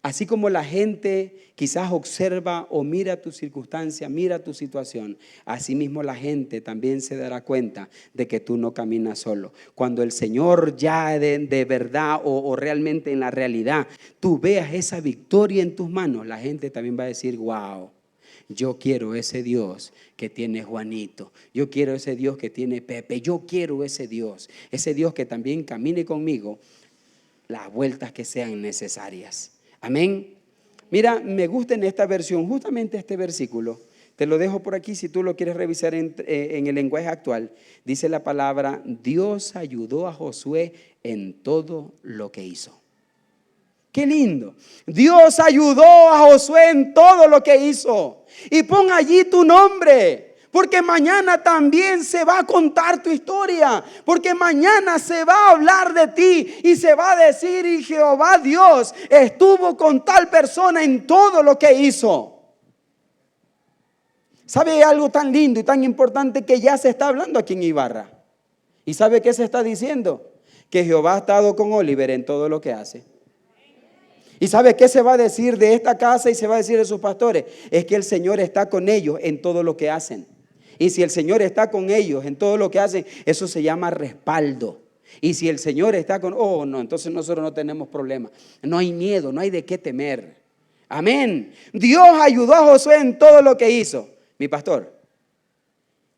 así como la gente quizás observa o mira tu circunstancia, mira tu situación, así mismo la gente también se dará cuenta de que tú no caminas solo. Cuando el Señor ya de verdad o realmente en la realidad tú veas esa victoria en tus manos, la gente también va a decir: wow, yo quiero ese Dios que tiene Juanito, yo quiero ese Dios que tiene Pepe, yo quiero ese Dios que también camine conmigo las vueltas que sean necesarias. Amén. Mira, me gusta en esta versión, justamente este versículo. Te lo dejo por aquí si tú lo quieres revisar en el lenguaje actual. Dice la palabra: Dios ayudó a Josué en todo lo que hizo. Qué lindo. Dios ayudó a Josué en todo lo que hizo. Y pon allí tu nombre. Porque mañana también se va a contar tu historia. Porque mañana se va a hablar de ti y se va a decir: y Jehová Dios estuvo con tal persona en todo lo que hizo. ¿Sabe algo tan lindo y tan importante que ya se está hablando aquí en Ibarra? ¿Y sabe qué se está diciendo? Que Jehová ha estado con Oliver en todo lo que hace. ¿Y sabe qué se va a decir de esta casa y se va a decir de sus pastores? Es que el Señor está con ellos en todo lo que hacen. Y si el Señor está con ellos en todo lo que hacen, eso se llama respaldo. Y si el Señor está con... Oh, no, entonces nosotros no tenemos problema. No hay miedo, no hay de qué temer. Amén. Dios ayudó a Josué en todo lo que hizo. Mi pastor,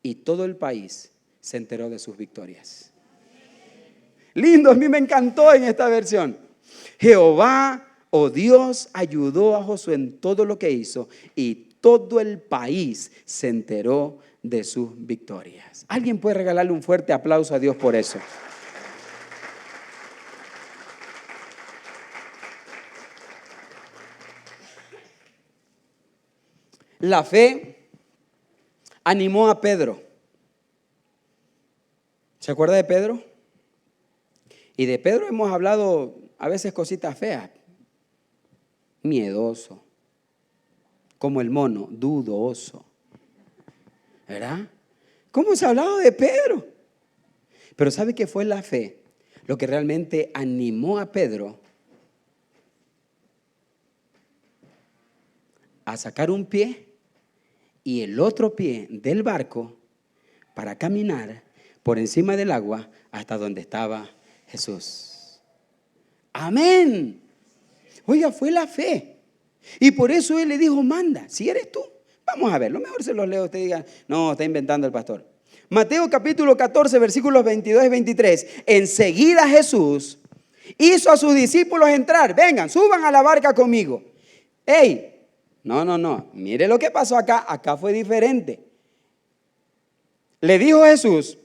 y todo el país se enteró de sus victorias. Lindo, a mí me encantó en esta versión. Jehová, oh Dios, ayudó a Josué en todo lo que hizo y todo el país se enteró de sus victorias. ¿Alguien puede regalarle un fuerte aplauso a Dios por eso? La fe animó a Pedro. ¿Se acuerda de Pedro? Y de Pedro hemos hablado a veces cositas feas. Miedoso, como el mono, dudoso, ¿verdad? ¿Cómo se ha hablado de Pedro? Pero ¿sabe qué fue la fe? Lo que realmente animó a Pedro a sacar un pie y el otro pie del barco para caminar por encima del agua hasta donde estaba Jesús. Amén. Oiga, fue la fe. Y por eso él le dijo: manda, si eres tú. Vamos a ver, lo mejor se los leo. Usted diga: no, está inventando el pastor. Mateo capítulo 14, versículos 22 y 23. Enseguida Jesús hizo a sus discípulos entrar. Vengan, suban a la barca conmigo. ¡Ey! No. Mire lo que pasó acá. Acá fue diferente. Le dijo Jesús: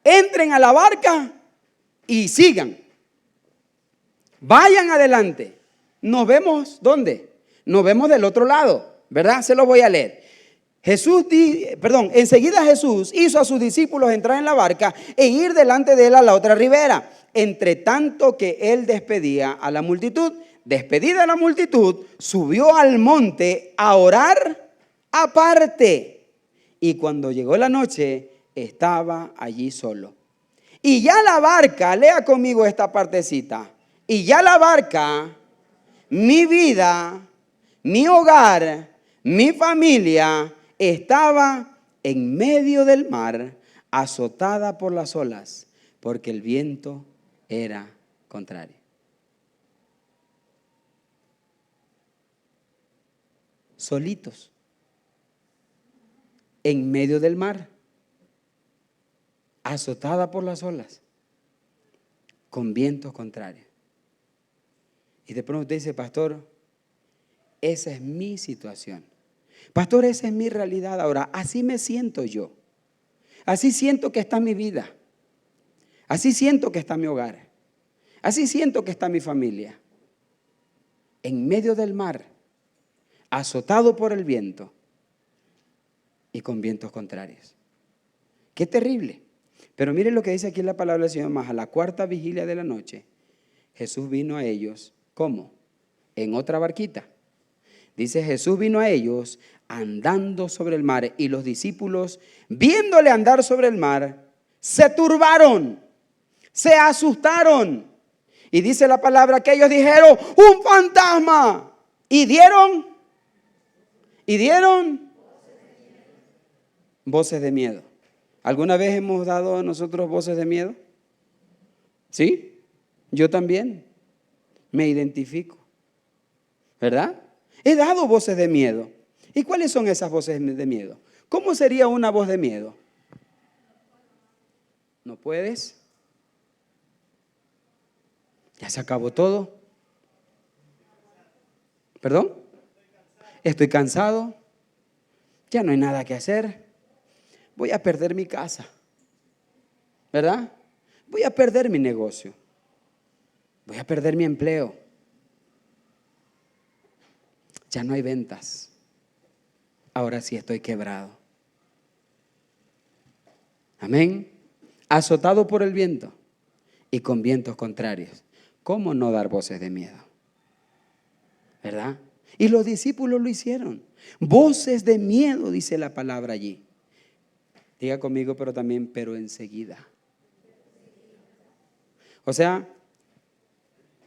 entren a la barca y sigan. Vayan adelante. Nos vemos, ¿dónde? Nos vemos del otro lado, ¿verdad? Se lo voy a leer. Enseguida Jesús hizo a sus discípulos entrar en la barca e ir delante de él a la otra ribera, entre tanto que él despedía a la multitud. Despedida la multitud, subió al monte a orar aparte. Y cuando llegó la noche, estaba allí solo. Y ya la barca, lea conmigo esta partecita. Y ya la barca, mi vida, mi hogar, mi familia, estaba en medio del mar, azotada por las olas, porque el viento era contrario. Solitos, en medio del mar, azotada por las olas, con vientos contrarios. Y de pronto usted dice: pastor, esa es mi situación. Pastor, esa es mi realidad ahora. Así me siento yo. Así siento que está mi vida. Así siento que está mi hogar. Así siento que está mi familia. En medio del mar, azotado por el viento y con vientos contrarios. Qué terrible. Pero miren lo que dice aquí en la palabra del Señor: más a la cuarta vigilia de la noche, Jesús vino a ellos. ¿Cómo? En otra barquita. Dice: Jesús vino a ellos andando sobre el mar, y los discípulos, viéndole andar sobre el mar, se turbaron, se asustaron. Y dice la palabra que ellos dijeron: ¡un fantasma! Y dieron voces de miedo. ¿Alguna vez hemos dado nosotros voces de miedo? ¿Sí? Yo también me identifico, ¿verdad? He dado voces de miedo. ¿Y cuáles son esas voces de miedo? ¿Cómo sería una voz de miedo? ¿No puedes? ¿Ya se acabó todo? ¿Perdón? Estoy cansado. Ya no hay nada que hacer. Voy a perder mi casa, ¿verdad? Voy a perder mi negocio. Voy a perder mi empleo. Ya no hay ventas. Ahora sí estoy quebrado. Amén. Azotado por el viento y con vientos contrarios. ¿Cómo no dar voces de miedo? ¿Verdad? Y los discípulos lo hicieron. Voces de miedo, dice la palabra allí. Diga conmigo, pero enseguida. O sea,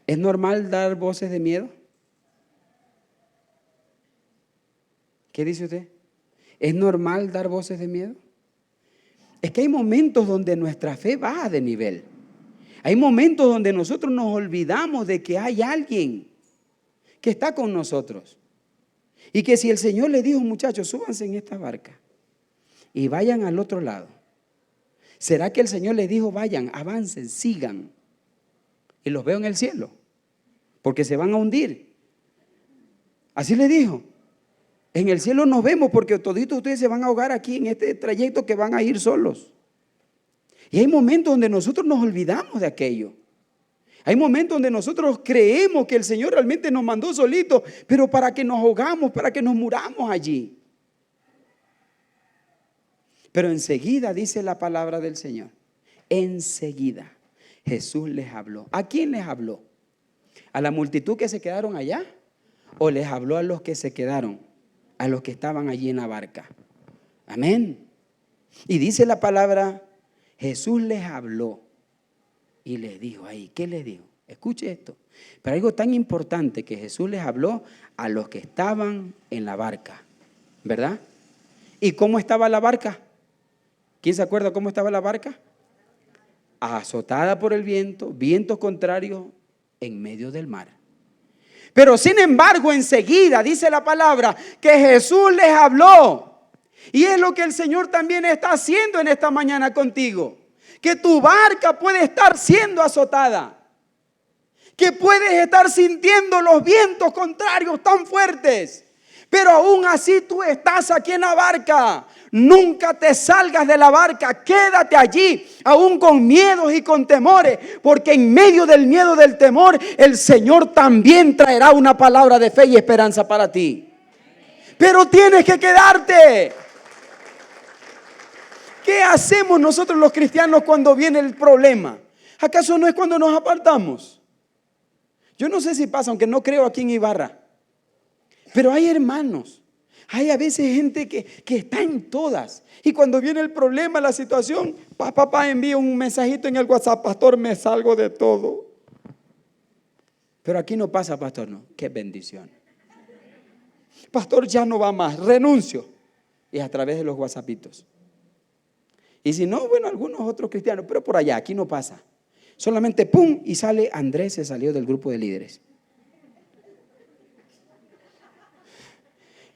¿es normal dar voces de miedo? ¿Qué dice usted? ¿Es normal dar voces de miedo? Es que hay momentos donde nuestra fe baja de nivel. Hay momentos donde nosotros nos olvidamos de que hay alguien que está con nosotros. Y que si el Señor le dijo, muchachos, súbanse en esta barca y vayan al otro lado. ¿Será que el Señor les dijo, vayan, avancen, sigan? Y los veo en el cielo, porque se van a hundir. Así le dijo. En el cielo nos vemos porque toditos ustedes se van a ahogar aquí en este trayecto que van a ir solos. Y hay momentos donde nosotros nos olvidamos de aquello. Hay momentos donde nosotros creemos que el Señor realmente nos mandó solitos, pero para que nos ahogamos, para que nos muramos allí. Pero enseguida dice la palabra del Señor. Enseguida Jesús les habló. ¿A quién les habló? ¿A la multitud que se quedaron allá? ¿O les habló a los que se quedaron? A los que estaban allí en la barca. Amén. Y dice la palabra, Jesús les habló y les dijo ahí, ¿qué les dijo? Escuche esto. Pero algo tan importante que Jesús les habló a los que estaban en la barca, ¿verdad? ¿Y cómo estaba la barca? ¿Quién se acuerda cómo estaba la barca? Azotada por el viento, vientos contrarios en medio del mar. Pero sin embargo, enseguida dice la palabra que Jesús les habló. Y es lo que el Señor también está haciendo en esta mañana contigo. Que tu barca puede estar siendo azotada. Que puedes estar sintiendo los vientos contrarios tan fuertes. Pero aún así tú estás aquí en la barca. Nunca te salgas de la barca, quédate allí, aún con miedos y con temores, porque en medio del miedo, del temor, el Señor también traerá una palabra de fe y esperanza para ti. Pero tienes que quedarte. ¿Qué hacemos nosotros los cristianos cuando viene el problema? ¿Acaso no es cuando nos apartamos? Yo no sé si pasa, aunque no creo aquí en Ibarra, pero hay hermanos. Hay a veces gente que está en todas. Y cuando viene el problema, la situación, papá envía un mensajito en el WhatsApp, pastor, me salgo de todo. Pero aquí no pasa, pastor, no. Qué bendición. Pastor, ya no va más, renuncio. Y a través de los WhatsAppitos. Y si no, bueno, algunos otros cristianos, pero por allá, aquí no pasa. Solamente pum, y sale Andrés, se salió del grupo de líderes.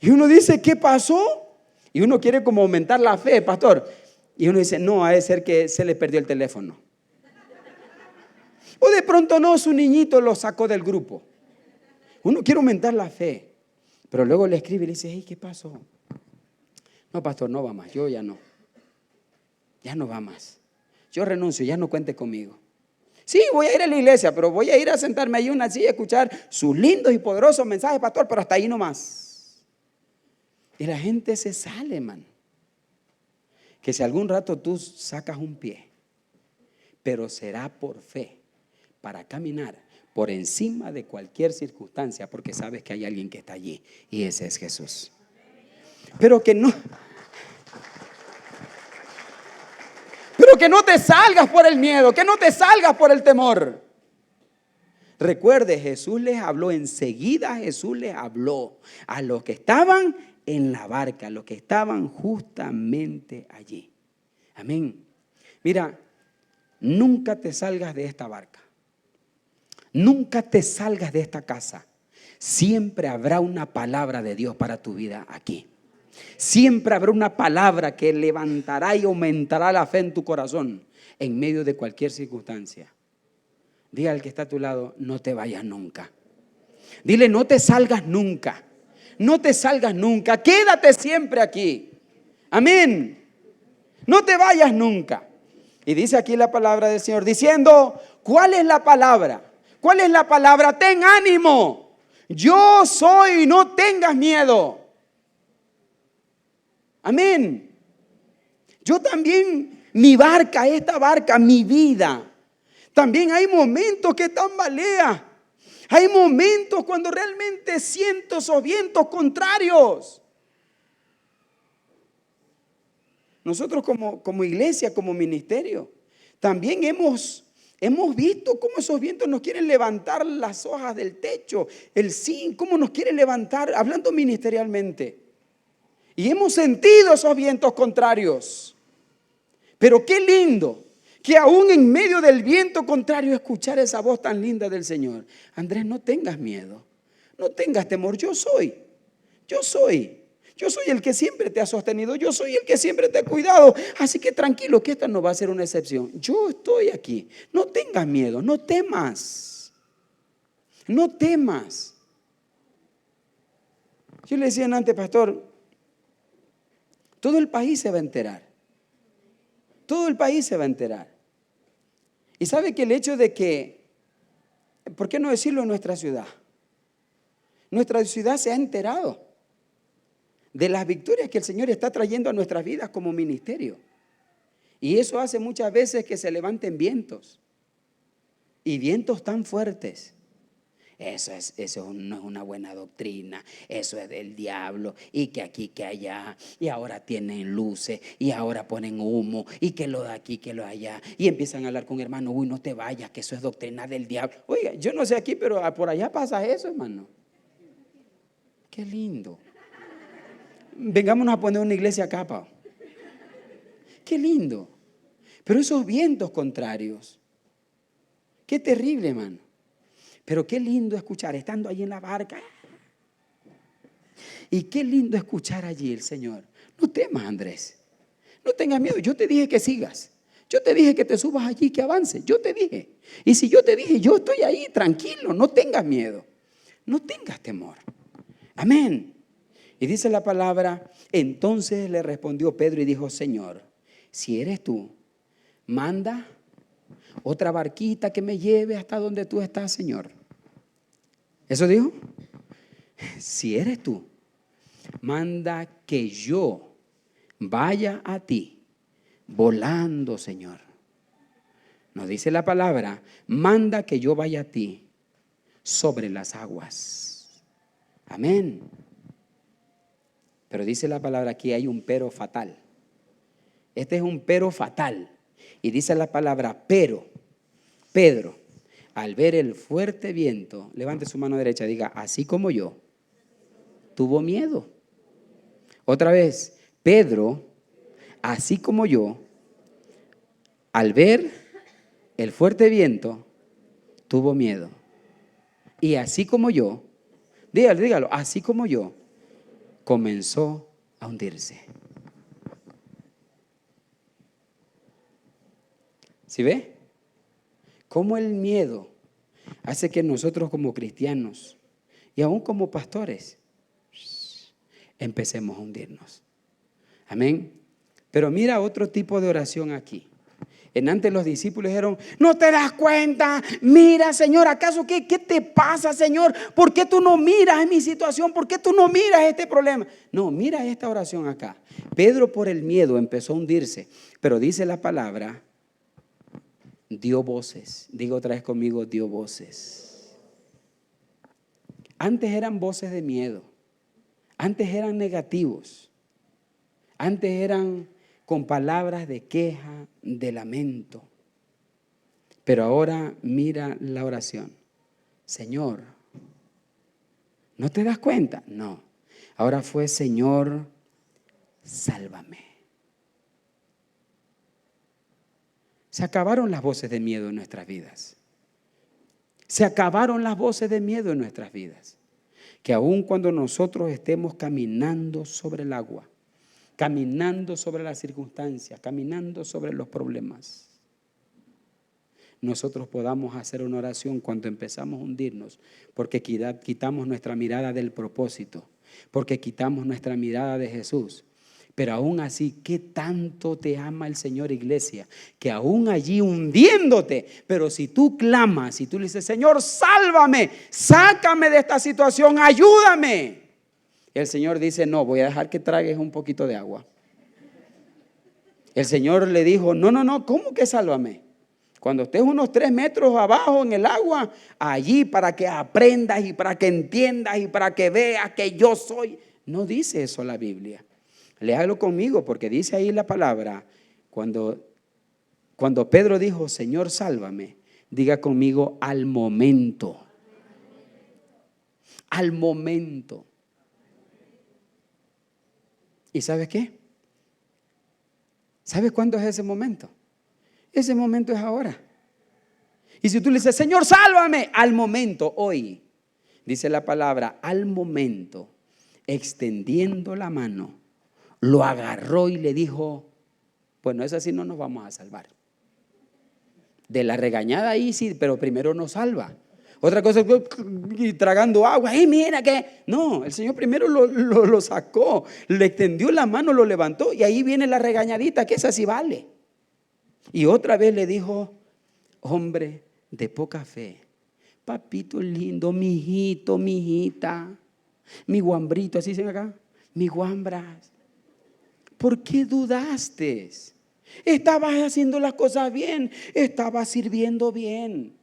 Y uno dice, ¿qué pasó? Y uno quiere como aumentar la fe, pastor. Y uno dice, no, ha de ser que se le perdió el teléfono. O de pronto no, su niñito lo sacó del grupo. Uno quiere aumentar la fe. Pero luego le escribe y le dice, hey, ¿qué pasó? No, pastor, no va más, yo ya no. Ya no va más. Yo renuncio, ya no cuente conmigo. Sí, voy a ir a la iglesia, pero voy a ir a sentarme ahí en una silla a escuchar sus lindos y poderosos mensajes, pastor, pero hasta ahí nomás. Y la gente se sale, man. Que si algún rato tú sacas un pie, pero será por fe, para caminar por encima de cualquier circunstancia, porque sabes que hay alguien que está allí, y ese es Jesús. Pero que no te salgas por el miedo, que no te salgas por el temor. Recuerde, Jesús les habló, enseguida Jesús les habló a los que estaban en la barca, los que estaban justamente allí. Amén. Mira, nunca te salgas de esta barca. Nunca te salgas de esta casa. Siempre habrá una palabra de Dios para tu vida aquí. Siempre habrá una palabra que levantará y aumentará la fe en tu corazón en medio de cualquier circunstancia. Diga al que está a tu lado, no te vayas nunca. Dile, no te salgas nunca. No te salgas nunca. Quédate siempre aquí. Amén. No te vayas nunca. Y dice aquí la palabra del Señor diciendo, ¿cuál es la palabra? ¿Cuál es la palabra? Ten ánimo. Yo soy, no tengas miedo. Amén. Yo también Mi barca, esta barca, mi vida. También hay momentos que tambalea. Hay momentos cuando realmente siento esos vientos contrarios. Nosotros como iglesia, como ministerio, también hemos visto cómo esos vientos nos quieren levantar las hojas del techo, el zinc, cómo nos quieren levantar, hablando ministerialmente. Y hemos sentido esos vientos contrarios. Pero qué lindo que aún en medio del viento contrario escuchar esa voz tan linda del Señor. Andrés, no tengas miedo, no tengas temor, yo soy el que siempre te ha sostenido, yo soy el que siempre te ha cuidado. Así que tranquilo, que esta no va a ser una excepción. Yo estoy aquí, no tengas miedo, no temas, no temas. Yo le decía antes, pastor, todo el país se va a enterar. Todo el país se va a enterar. Y sabe que el hecho de que, ¿por qué no decirlo en nuestra ciudad? Nuestra ciudad se ha enterado de las victorias que el Señor está trayendo a nuestras vidas como ministerio. Y eso hace muchas veces que se levanten vientos. Y vientos tan fuertes. Eso no es una buena doctrina, eso es del diablo, y que aquí, que allá, y ahora tienen luces, y ahora ponen humo, y que lo de aquí, que lo de allá, y empiezan a hablar con hermano, uy, no te vayas, que eso es doctrina del diablo. Oiga, yo no sé aquí, pero por allá pasa eso, hermano. Qué lindo. Vengámonos a poner una iglesia acá, pa. Qué lindo. Pero esos vientos contrarios, qué terrible, hermano. Pero qué lindo escuchar, estando allí en la barca. Y qué lindo escuchar allí el Señor. No temas, Andrés. No tengas miedo. Yo te dije que sigas. Yo te dije que te subas allí, que avances. Yo te dije. Y si yo te dije, yo estoy ahí, tranquilo, no tengas miedo. No tengas temor. Amén. Y dice la palabra, entonces le respondió Pedro y dijo, Señor, si eres tú, manda otra barquita que me lleve hasta donde tú estás, Señor. ¿Eso dijo? Si eres tú, manda que yo vaya a ti volando, Señor. Nos dice la palabra, manda que yo vaya a ti sobre las aguas. Amén. Pero dice la palabra, aquí hay un pero fatal. Este es un pero fatal. Y dice la palabra, pero Pedro, al ver el fuerte viento, levante su mano derecha, diga, así como yo, tuvo miedo. Otra vez, Pedro, así como yo, al ver el fuerte viento, tuvo miedo. Y así como yo, dígalo, así como yo, comenzó a hundirse. ¿Sí ve? Cómo el miedo hace que nosotros como cristianos y aún como pastores empecemos a hundirnos. Amén. Pero mira otro tipo de oración aquí. En antes los discípulos dijeron, ¿no te das cuenta? Mira, Señor, ¿acaso qué te pasa, Señor? ¿Por qué tú no miras en mi situación? ¿Por qué tú no miras este problema? No, mira esta oración acá. Pedro por el miedo empezó a hundirse, pero dice la palabra, dio voces. Diga otra vez conmigo, dio voces. Antes eran voces de miedo. Antes eran negativos. Antes eran con palabras de queja, de lamento. Pero ahora mira la oración. Señor, ¿no te das cuenta? No. Ahora fue, Señor, sálvame. Se acabaron las voces de miedo en nuestras vidas. Se acabaron las voces de miedo en nuestras vidas. Que aun cuando nosotros estemos caminando sobre el agua, caminando sobre las circunstancias, caminando sobre los problemas, nosotros podamos hacer una oración cuando empezamos a hundirnos, porque quitamos nuestra mirada del propósito, porque quitamos nuestra mirada de Jesús. Pero aún así, ¿qué tanto te ama el Señor, iglesia? Que aún allí hundiéndote, pero si tú clamas, si tú le dices, Señor, sálvame, sácame de esta situación, ayúdame. El Señor dice, no, voy a dejar que tragues un poquito de agua. El Señor le dijo, no, ¿cómo que sálvame? Cuando estés unos 3 metros abajo en el agua, allí para que aprendas y para que entiendas y para que veas que yo soy. No dice eso la Biblia. Léalo conmigo porque dice ahí la palabra, cuando Pedro dijo, Señor, sálvame, diga conmigo, al momento. Al momento. ¿Y sabes qué? ¿Sabes cuándo es ese momento? Ese momento es ahora. Y si tú le dices, Señor, sálvame, al momento, hoy, dice la palabra, al momento, extendiendo la mano, lo agarró y le dijo, bueno, es así, no nos vamos a salvar. De la regañada ahí sí, pero primero nos salva. Otra cosa es y tragando agua. Mira que. No, el Señor primero lo sacó, le extendió la mano, lo levantó y ahí viene la regañadita, que esa sí vale. Y otra vez le dijo, hombre de poca fe, papito lindo, mi hijito, mi hijita, mi guambrito, así dicen acá, mi guambras. ¿Por qué dudaste? Estabas haciendo las cosas bien, estabas sirviendo bien,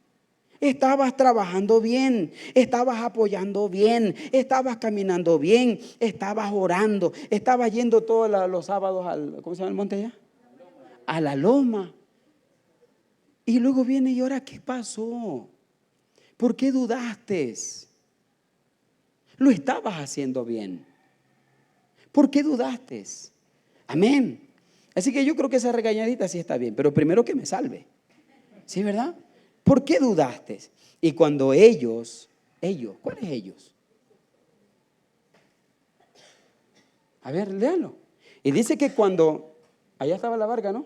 estabas trabajando bien, estabas apoyando bien, estabas caminando bien, estabas orando, estabas yendo todos los sábados al, ¿cómo se llama el monte allá? A la loma. Y luego viene, ¿y ahora qué pasó? ¿Por qué dudaste? Lo estabas haciendo bien. ¿Por qué dudaste? Amén. Así que yo creo que esa regañadita sí está bien, pero primero que me salve. ¿Sí, verdad? ¿Por qué dudaste? Y cuando ellos, ¿cuáles ellos? A ver, léalo. Y dice que cuando, allá estaba la barca, ¿no?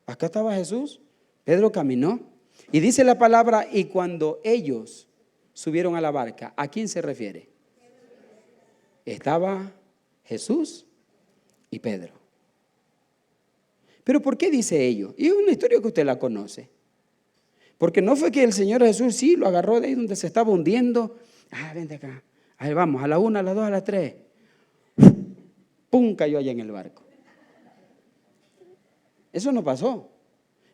Acá estaba Jesús, Pedro caminó. Y dice la palabra, y cuando ellos subieron a la barca, ¿a quién se refiere? Estaba Jesús y Pedro. Pero ¿por qué dice ellos? Y es una historia que usted la conoce. Porque no fue que el Señor Jesús sí lo agarró de ahí donde se estaba hundiendo. Vente acá. Ahí vamos, a la 1, a la 2, a la 3. ¡Pum! Cayó allá en el barco. Eso no pasó.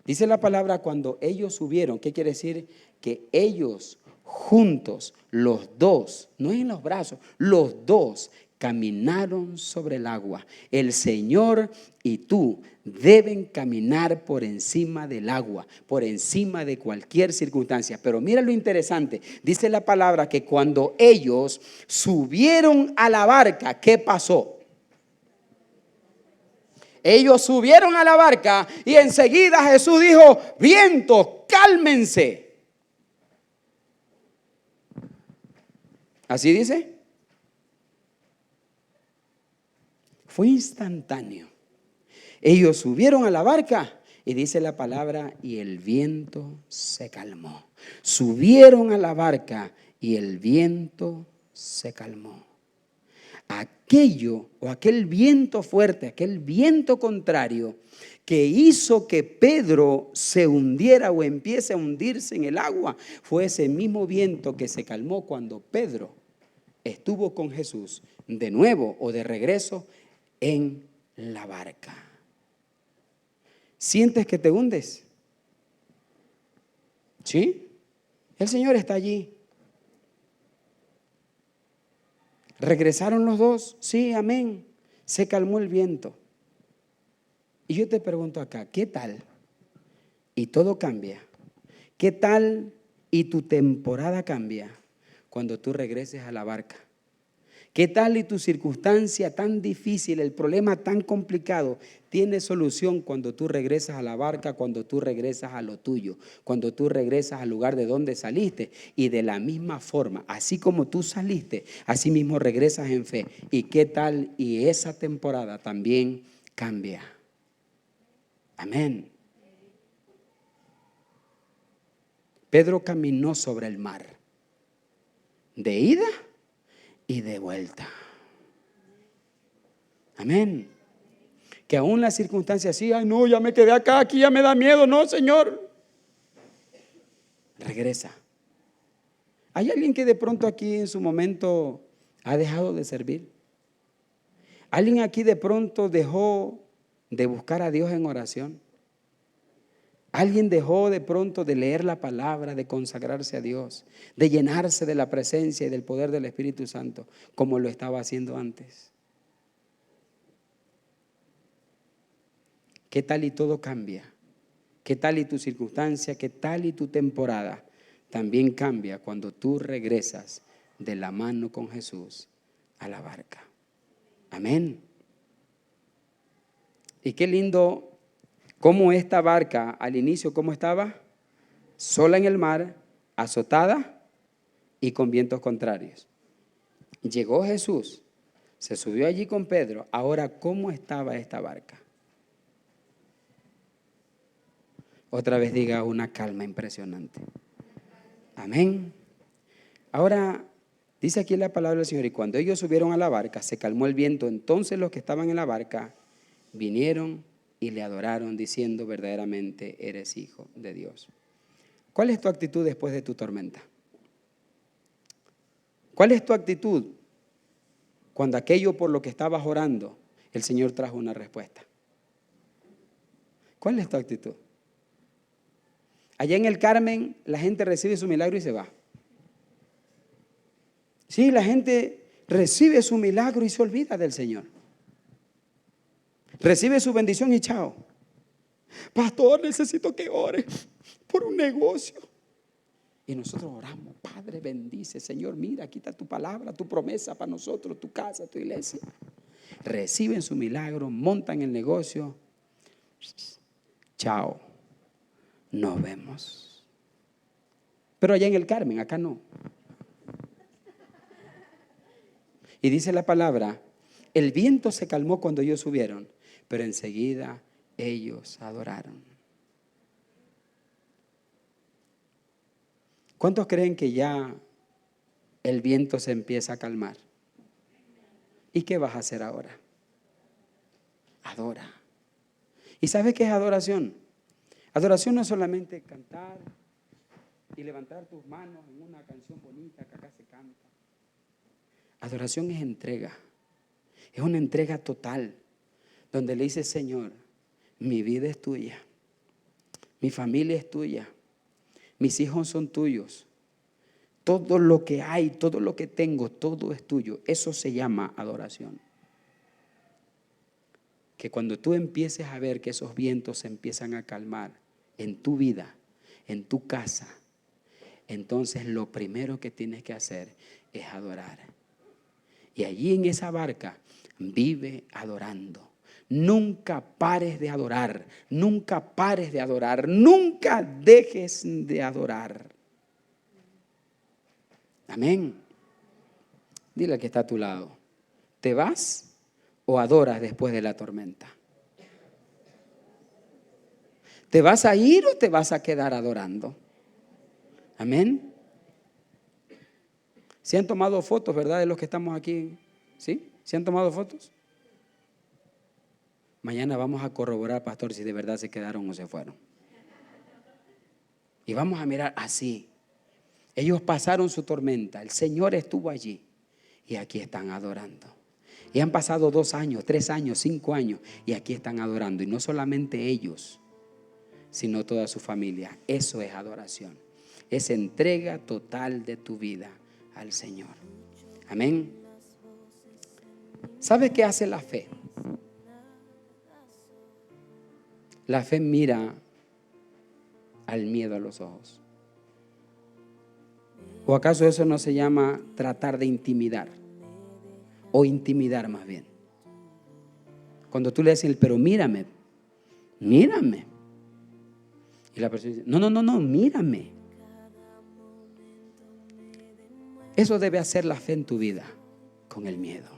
Dice la palabra cuando ellos subieron. ¿Qué quiere decir? Que ellos juntos, los dos, no en los brazos, los dos caminaron sobre el agua. El Señor y tú deben caminar por encima del agua, por encima de cualquier circunstancia. Pero mira lo interesante, dice la palabra que cuando ellos subieron a la barca, ¿qué pasó? Ellos subieron a la barca y enseguida Jesús dijo, vientos, cálmense. ¿Así dice? Fue instantáneo. Ellos subieron a la barca y dice la palabra y el viento se calmó. Subieron a la barca y el viento se calmó. Aquel viento fuerte, aquel viento contrario que hizo que Pedro se hundiera o empiece a hundirse en el agua, fue ese mismo viento que se calmó cuando Pedro estuvo con Jesús de nuevo o de regreso en la barca. ¿Sientes que te hundes? ¿Sí? El Señor está allí. ¿Regresaron los dos? Sí, amén. Se calmó el viento. Y yo te pregunto acá, ¿qué tal? Y todo cambia. ¿Qué tal y tu temporada cambia cuando tú regreses a la barca? ¿Qué tal y tu circunstancia tan difícil, el problema tan complicado, tiene solución cuando tú regresas a la barca, cuando tú regresas a lo tuyo, cuando tú regresas al lugar de donde saliste? Y de la misma forma, así como tú saliste, así mismo regresas en fe. ¿Y qué tal y esa temporada también cambia? Amén. Pedro caminó sobre el mar, de ida y de vuelta. Amén. Que aún las circunstancias así, ay no, ya me quedé acá, aquí ya me da miedo, no, Señor. Regresa. ¿Hay alguien que de pronto aquí en su momento ha dejado de servir? ¿Alguien aquí de pronto dejó de buscar a Dios en oración? ¿Alguien dejó de pronto de leer la palabra, de consagrarse a Dios, de llenarse de la presencia y del poder del Espíritu Santo como lo estaba haciendo antes? ¿Qué tal y todo cambia? ¿Qué tal y tu circunstancia? ¿Qué tal y tu temporada? También cambia cuando tú regresas de la mano con Jesús a la barca. Amén. Y qué lindo cómo esta barca al inicio, ¿cómo estaba? Sola en el mar, azotada y con vientos contrarios. Llegó Jesús, se subió allí con Pedro. Ahora, ¿cómo estaba esta barca? Otra vez diga, una calma impresionante. Amén. Ahora, dice aquí la palabra del Señor, y cuando ellos subieron a la barca, se calmó el viento. Entonces los que estaban en la barca vinieron y le adoraron, diciendo, verdaderamente eres hijo de Dios. ¿Cuál es tu actitud después de tu tormenta? ¿Cuál es tu actitud cuando aquello por lo que estabas orando, el Señor trajo una respuesta? ¿Cuál es tu actitud? Allá en el Carmen, la gente recibe su milagro y se va. Sí, la gente recibe su milagro y se olvida del Señor. Recibe su bendición y chao. Pastor, necesito que ore por un negocio. Y nosotros oramos, Padre, bendice, Señor, mira, quita tu palabra, tu promesa para nosotros, tu casa, tu iglesia. Reciben su milagro, montan el negocio. Chao, nos vemos. Pero allá en el Carmen, acá no. Y dice la palabra, el viento se calmó cuando ellos subieron, pero enseguida ellos adoraron. ¿Cuántos creen que ya el viento se empieza a calmar? ¿Y qué vas a hacer ahora? Adora. ¿Y sabes qué es adoración? Adoración no es solamente cantar y levantar tus manos en una canción bonita que acá se canta. Adoración es entrega. Es una entrega total, donde le dices, Señor, mi vida es tuya, mi familia es tuya, mis hijos son tuyos, todo lo que hay, todo lo que tengo, todo es tuyo. Eso se llama adoración. Que cuando tú empieces a ver que esos vientos se empiezan a calmar en tu vida, en tu casa, entonces lo primero que tienes que hacer es adorar. Y allí en esa barca vive adorando. Nunca pares de adorar, nunca pares de adorar, nunca dejes de adorar. Amén. Dile al que está a tu lado, ¿te vas o adoras después de la tormenta? ¿Te vas a ir o te vas a quedar adorando? Amén. ¿Se han tomado fotos, verdad, de los que estamos aquí? ¿Sí? ¿Se han tomado fotos? Mañana vamos a corroborar, pastor, si de verdad se quedaron o se fueron. Y vamos a mirar así. Ellos pasaron su tormenta, el Señor estuvo allí y aquí están adorando. Y han pasado 2 años, 3 años, 5 años y aquí están adorando. Y no solamente ellos, sino toda su familia. Eso es adoración. Es entrega total de tu vida al Señor. Amén. ¿Sabes qué hace la fe? La fe mira al miedo a los ojos. ¿O acaso eso no se llama tratar de intimidar? O intimidar más bien. Cuando tú le dices, pero mírame, mírame. Y la persona dice, no, mírame. Eso debe hacer la fe en tu vida, con el miedo.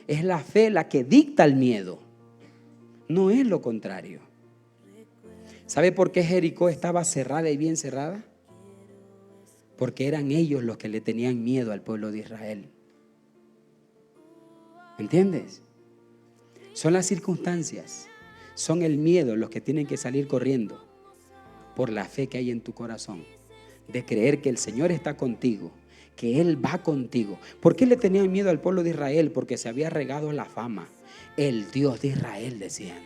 Es la fe la que dicta el miedo, no es lo contrario. ¿Sabe por qué Jericó estaba cerrada y bien cerrada? Porque eran ellos los que le tenían miedo al pueblo de Israel. ¿Entiendes? Son las circunstancias, son el miedo los que tienen que salir corriendo por la fe que hay en tu corazón, de creer que el Señor está contigo, que Él va contigo. ¿Por qué le tenían miedo al pueblo de Israel? Porque se había regado la fama El Dios de Israel, decían.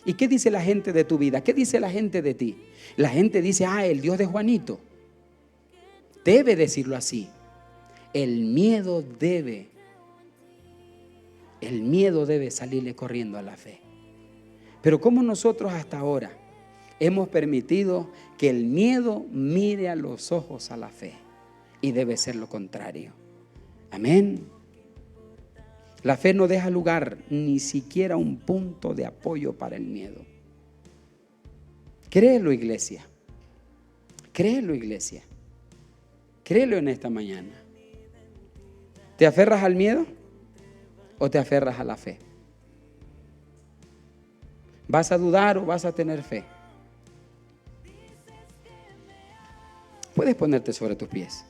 ¿Y qué dice la gente de tu vida? ¿Qué dice la gente de ti? La gente dice, el Dios de Juanito. Debe decirlo así. El miedo debe salirle corriendo a la fe. Pero ¿cómo nosotros hasta ahora hemos permitido que el miedo mire a los ojos a la fe? Y debe ser lo contrario. Amén. La fe no deja lugar ni siquiera un punto de apoyo para el miedo. Créelo, iglesia. Créelo, iglesia. Créelo en esta mañana. ¿Te aferras al miedo o te aferras a la fe? ¿Vas a dudar o vas a tener fe? Puedes ponerte sobre tus pies.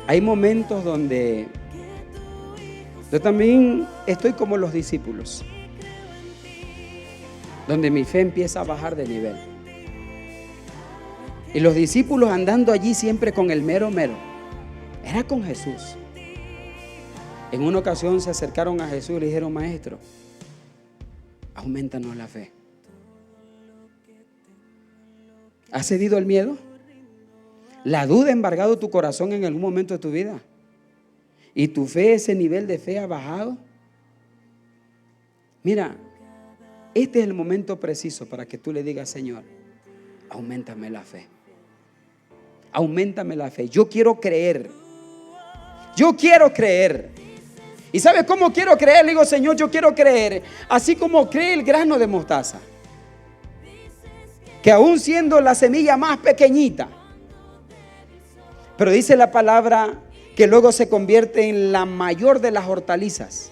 Hay momentos donde yo también estoy como los discípulos, donde mi fe empieza a bajar de nivel. Y los discípulos andando allí siempre con el mero. Era con Jesús. En una ocasión se acercaron a Jesús y le dijeron: Maestro, aumentanos la fe. ¿Has cedido el miedo? ¿La duda ha embargado tu corazón en algún momento de tu vida? ¿Y tu fe, ese nivel de fe ha bajado? Mira, este es el momento preciso para que tú le digas: Señor, auméntame la fe. Auméntame la fe. Yo quiero creer. Yo quiero creer. ¿Y sabes cómo quiero creer? Le digo: Señor, yo quiero creer así como cree el grano de mostaza, que aún siendo la semilla más pequeñita, pero dice la palabra que luego se convierte en la mayor de las hortalizas.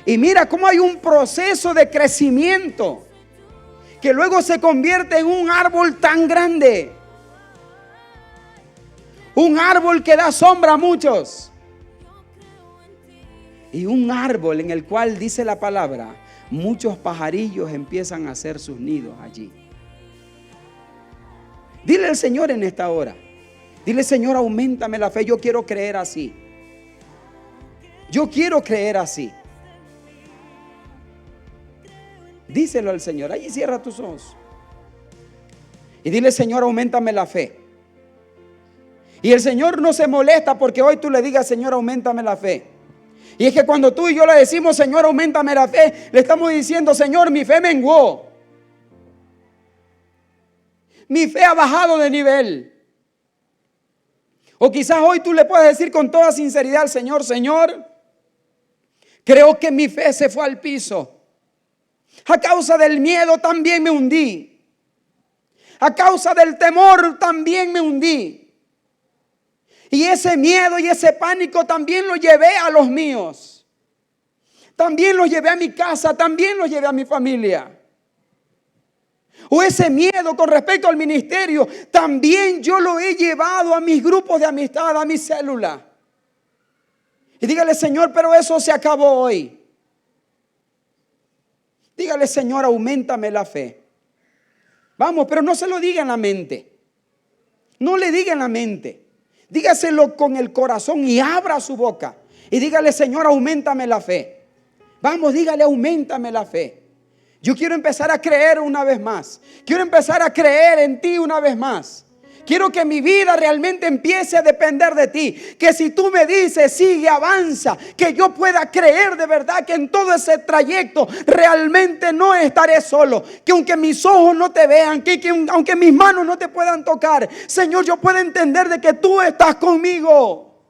Y mira cómo hay un proceso de crecimiento que luego se convierte en un árbol tan grande. Un árbol que da sombra a muchos. Y un árbol en el cual, dice la palabra, muchos pajarillos empiezan a hacer sus nidos allí. Dile al Señor en esta hora. Dile: Señor, auméntame la fe. Yo quiero creer así. Yo quiero creer así. Díselo al Señor. Allí cierra tus ojos. Y dile: Señor, auméntame la fe. Y el Señor no se molesta porque hoy tú le digas: Señor, auméntame la fe. Y es que cuando tú y yo le decimos: Señor, auméntame la fe, le estamos diciendo: Señor, mi fe menguó. Mi fe ha bajado de nivel. O quizás hoy tú le puedes decir con toda sinceridad al Señor: Señor, creo que mi fe se fue al piso. A causa del miedo también me hundí. A causa del temor también me hundí. Y ese miedo y ese pánico también lo llevé a los míos. También lo llevé a mi casa, también lo llevé a mi familia. O ese miedo con respecto al ministerio, también yo lo he llevado a mis grupos de amistad, a mi célula. Y dígale: Señor, pero eso se acabó hoy. Dígale: Señor, auméntame la fe. Vamos, pero no se lo diga en la mente. No le diga en la mente. Dígaselo con el corazón y abra su boca. Y dígale: Señor, auméntame la fe. Vamos, dígale: auméntame la fe. Yo quiero empezar a creer una vez más. Quiero empezar a creer en ti una vez más. Quiero que mi vida realmente empiece a depender de ti. Que si tú me dices: sigue, avanza, que yo pueda creer de verdad que en todo ese trayecto realmente no estaré solo. Que aunque mis ojos no te vean, que aunque mis manos no te puedan tocar, Señor, yo pueda entender de que tú estás conmigo.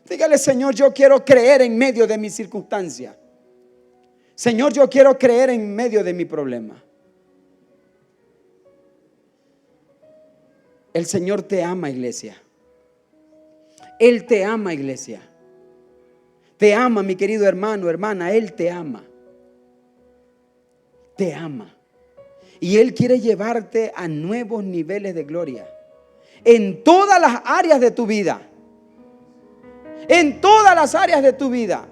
Dígale: Señor, yo quiero creer en medio de mi circunstancia. Señor, yo quiero creer en medio de mi problema. El Señor te ama, iglesia. Él te ama, iglesia. Te ama, mi querido hermano, hermana. Él te ama. Te ama. Y Él quiere llevarte a nuevos niveles de gloria en todas las áreas de tu vida. en todas las áreas de tu vida.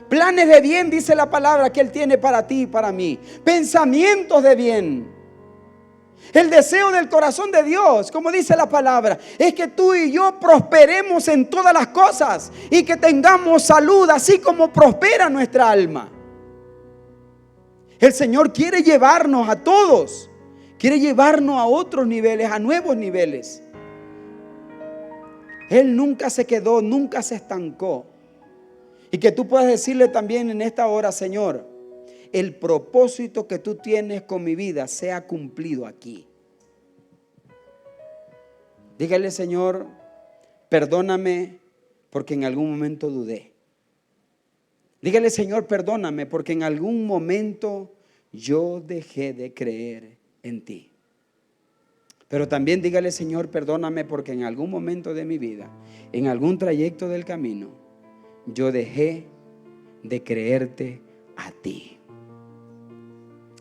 Planes de bien, dice la palabra, que Él tiene para ti y para mí. Pensamientos de bien. El deseo del corazón de Dios, como dice la palabra, es que tú y yo prosperemos en todas las cosas y que tengamos salud, así como prospera nuestra alma. El Señor quiere llevarnos a todos, quiere llevarnos a otros niveles, a nuevos niveles. Él nunca se quedó, nunca se estancó. Y que tú puedas decirle también en esta hora: Señor, el propósito que tú tienes con mi vida sea cumplido aquí. Dígale: Señor, perdóname porque en algún momento dudé. Dígale: Señor, perdóname porque en algún momento yo dejé de creer en ti. Pero también dígale: Señor, perdóname porque en algún momento de mi vida, en algún trayecto del camino, yo dejé de creerte a ti.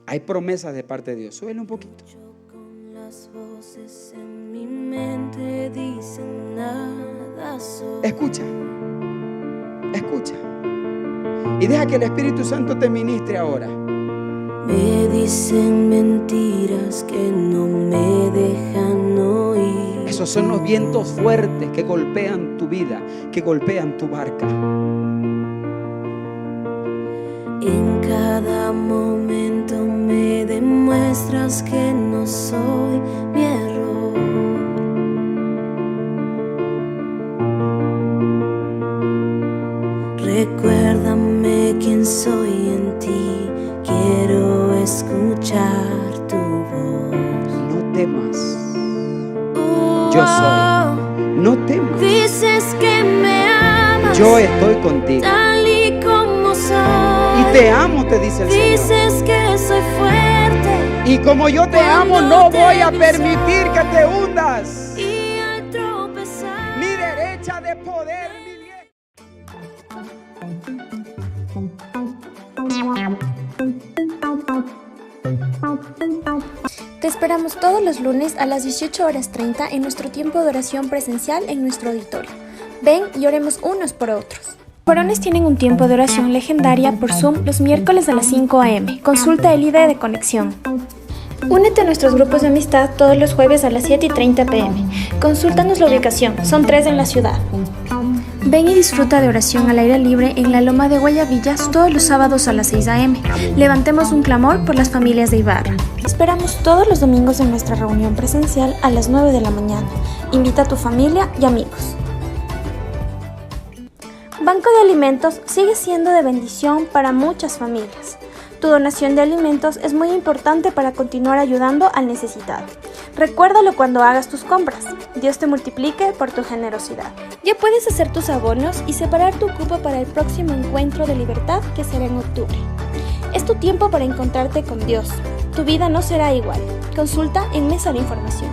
Hay promesas de parte de Dios. Súbele un poquito. Con las voces en mi mente dicen nada soy. Escucha. Escucha. Y deja que el Espíritu Santo te ministre ahora. Me dicen mentiras que no me dejan oír. Esos son los vientos fuertes que golpean tu vida, que golpean tu barca. En cada momento me demuestras que no soy mi error. Recuérdame quién soy en ti, quiero escuchar tu voz. No temas, yo soy. No temas, Dices que me amas, yo estoy contigo. tal y como soy. Y te amo, te dice el Señor. Dices que soy fuerte, Y como yo te amo, no voy a permitir que te hundas. y al tropezar Mi derecha de poder, mi diestra. Te esperamos todos los lunes a las 18:30 en nuestro tiempo de oración presencial en nuestro auditorio. Ven y oremos unos por otros. Varones tienen un tiempo de oración legendaria por Zoom los miércoles a las 5 a.m. Consulta el ID de conexión. Únete a nuestros grupos de amistad todos los jueves a las 7:30 p.m. Consúltanos la ubicación, son 3 en la ciudad. Ven y disfruta de oración al aire libre en la Loma de Guayabillas todos los sábados a las 6 a.m. Levantemos un clamor por las familias de Ibarra. Esperamos todos los domingos en nuestra reunión presencial a las 9 de la mañana. Invita a tu familia y amigos. Banco de Alimentos sigue siendo de bendición para muchas familias. Tu donación de alimentos es muy importante para continuar ayudando al necesitado. Recuérdalo cuando hagas tus compras. Dios te multiplique por tu generosidad. Ya puedes hacer tus abonos y separar tu cupo para el próximo encuentro de libertad que será en octubre. Es tu tiempo para encontrarte con Dios. Tu vida no será igual. Consulta en Mesa de Información.